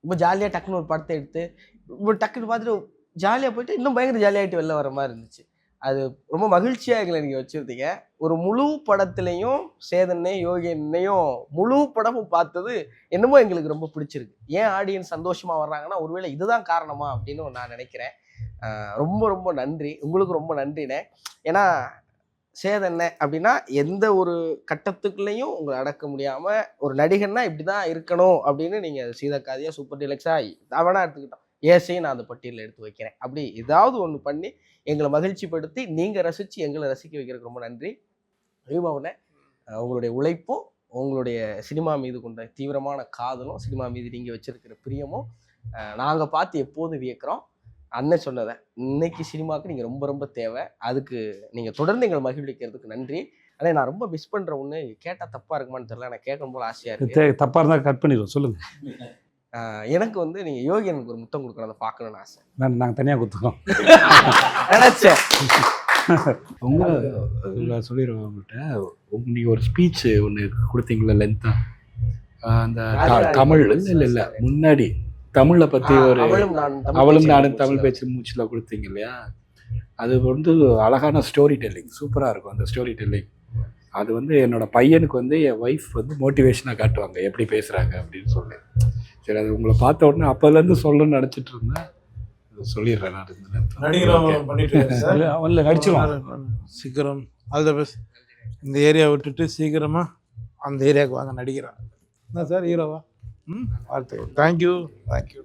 ரொம்ப ஜாலியாக டக்குன்னு ஒரு படத்தை எடுத்து ரொம்ப டக்குன்னு பார்த்துட்டு ஜாலியாக போயிட்டு இன்னும் பயங்கர ஜாலியாகிட்டு வெளில வர மாதிரி இருந்துச்சு. அது ரொம்ப மகிழ்ச்சியாக எங்களை நீங்கள் வச்சுருந்தீங்க. ஒரு முழு படத்துலையும் சேதனை யோகியனையும் முழு படமும் பார்த்தது என்னமோ எங்களுக்கு ரொம்ப பிடிச்சிருக்கு. ஏன் ஆடியன்ஸ் சந்தோஷமாக வர்றாங்கன்னா ஒருவேளை இதுதான் காரணமா அப்படின்னு நான் நினைக்கிறேன். ரொம்ப ரொம்ப நன்றி. உங்களுக்கு ரொம்ப நன்றிண்ணே. ஏன்னா சேதனை அப்படின்னா எந்த ஒரு கட்டத்துக்குள்ளேயும் உங்களை அடக்க முடியாமல் ஒரு நடிகர்னா இப்படி தான் இருக்கணும் அப்படின்னு நீங்கள் சீதக்காதியாக சூப்பர் டீலக்ஸாக அவனா எடுத்துக்கிட்டோம். ஏசையும் நான் அந்த பட்டியலில் எடுத்து வைக்கிறேன். அப்படி ஏதாவது ஒன்று பண்ணி எங்களை மகிழ்ச்சிப்படுத்தி நீங்கள் ரசித்து எங்களை ரசிக்க வைக்கிறதுக்கு ரொம்ப நன்றி. ரீபாவுண்ணே, உங்களுடைய உழைப்பும் உங்களுடைய சினிமா மீது கொண்ட தீவிரமான காதலும் சினிமா மீது நீங்கள் வச்சிருக்கிற பிரியமும் நாங்கள் பார்த்து எப்போதும் வியக்கிறோம். அண்ணன் சொன்னதை இன்னைக்கு சினிமாவுக்கு நீங்கள் ரொம்ப ரொம்ப தேவை. அதுக்கு நீங்கள் தொடர்ந்து எங்களை மகிழ்விக்கிறதுக்கு நன்றி. ஆனால் நான் ரொம்ப மிஸ் பண்ணுற ஒன்று கேட்டால் தப்பாக இருக்குமான்னு தெரியல, எனக்கு கேட்கணும் போல் ஆசையாக இருக்குது. தப்பாக இருந்தால் கட் பண்ணிடுவோம், சொல்லுங்கள். எனக்கு வந்து நீங்கள் யோகி எனக்கு ஒரு முத்தம் கொடுக்கணும், அதை பார்க்கணுன்னு ஆசை. நாங்கள் தனியாக கொடுத்துக்கோம் நினச்சேன். உங்களை சொல்லிடுவேன் உங்கள்கிட்ட. நீங்கள் ஒரு ஸ்பீச் ஒன்று கொடுத்தீங்களா லென்த்தாக, அந்த தமிழ் இல்லை முன்னாடி தமிழை பற்றி ஒரு அவளும் நானும் தமிழ் பேச்சு மூச்சில் கொடுத்தீங்க இல்லையா, அது வந்து அழகான ஸ்டோரி டெல்லிங், சூப்பராக இருக்கும் அந்த ஸ்டோரி டெல்லிங். அது வந்து என்னோட பையனுக்கு வந்து என் ஒய்ஃப் வந்து மோட்டிவேஷனாக காட்டுவாங்க எப்படி பேசுகிறாங்க அப்படின்னு சொல்லி. சரி, அது உங்களை பார்த்த உடனே அப்போலேருந்து சொல்லணும்னு நினச்சிட்டு இருந்தேன். சொல்லிடுறேன் நான் நடிச்சிருவான் சீக்கிரம். All the best. இந்த ஏரியா விட்டுட்டு சீக்கிரமாக அந்த ஏரியாவுக்கு வாங்க நடிக்கிறான். என்ன சார் ஹீரோவா? வாழ்த்துக்கள். தேங்க்யூ.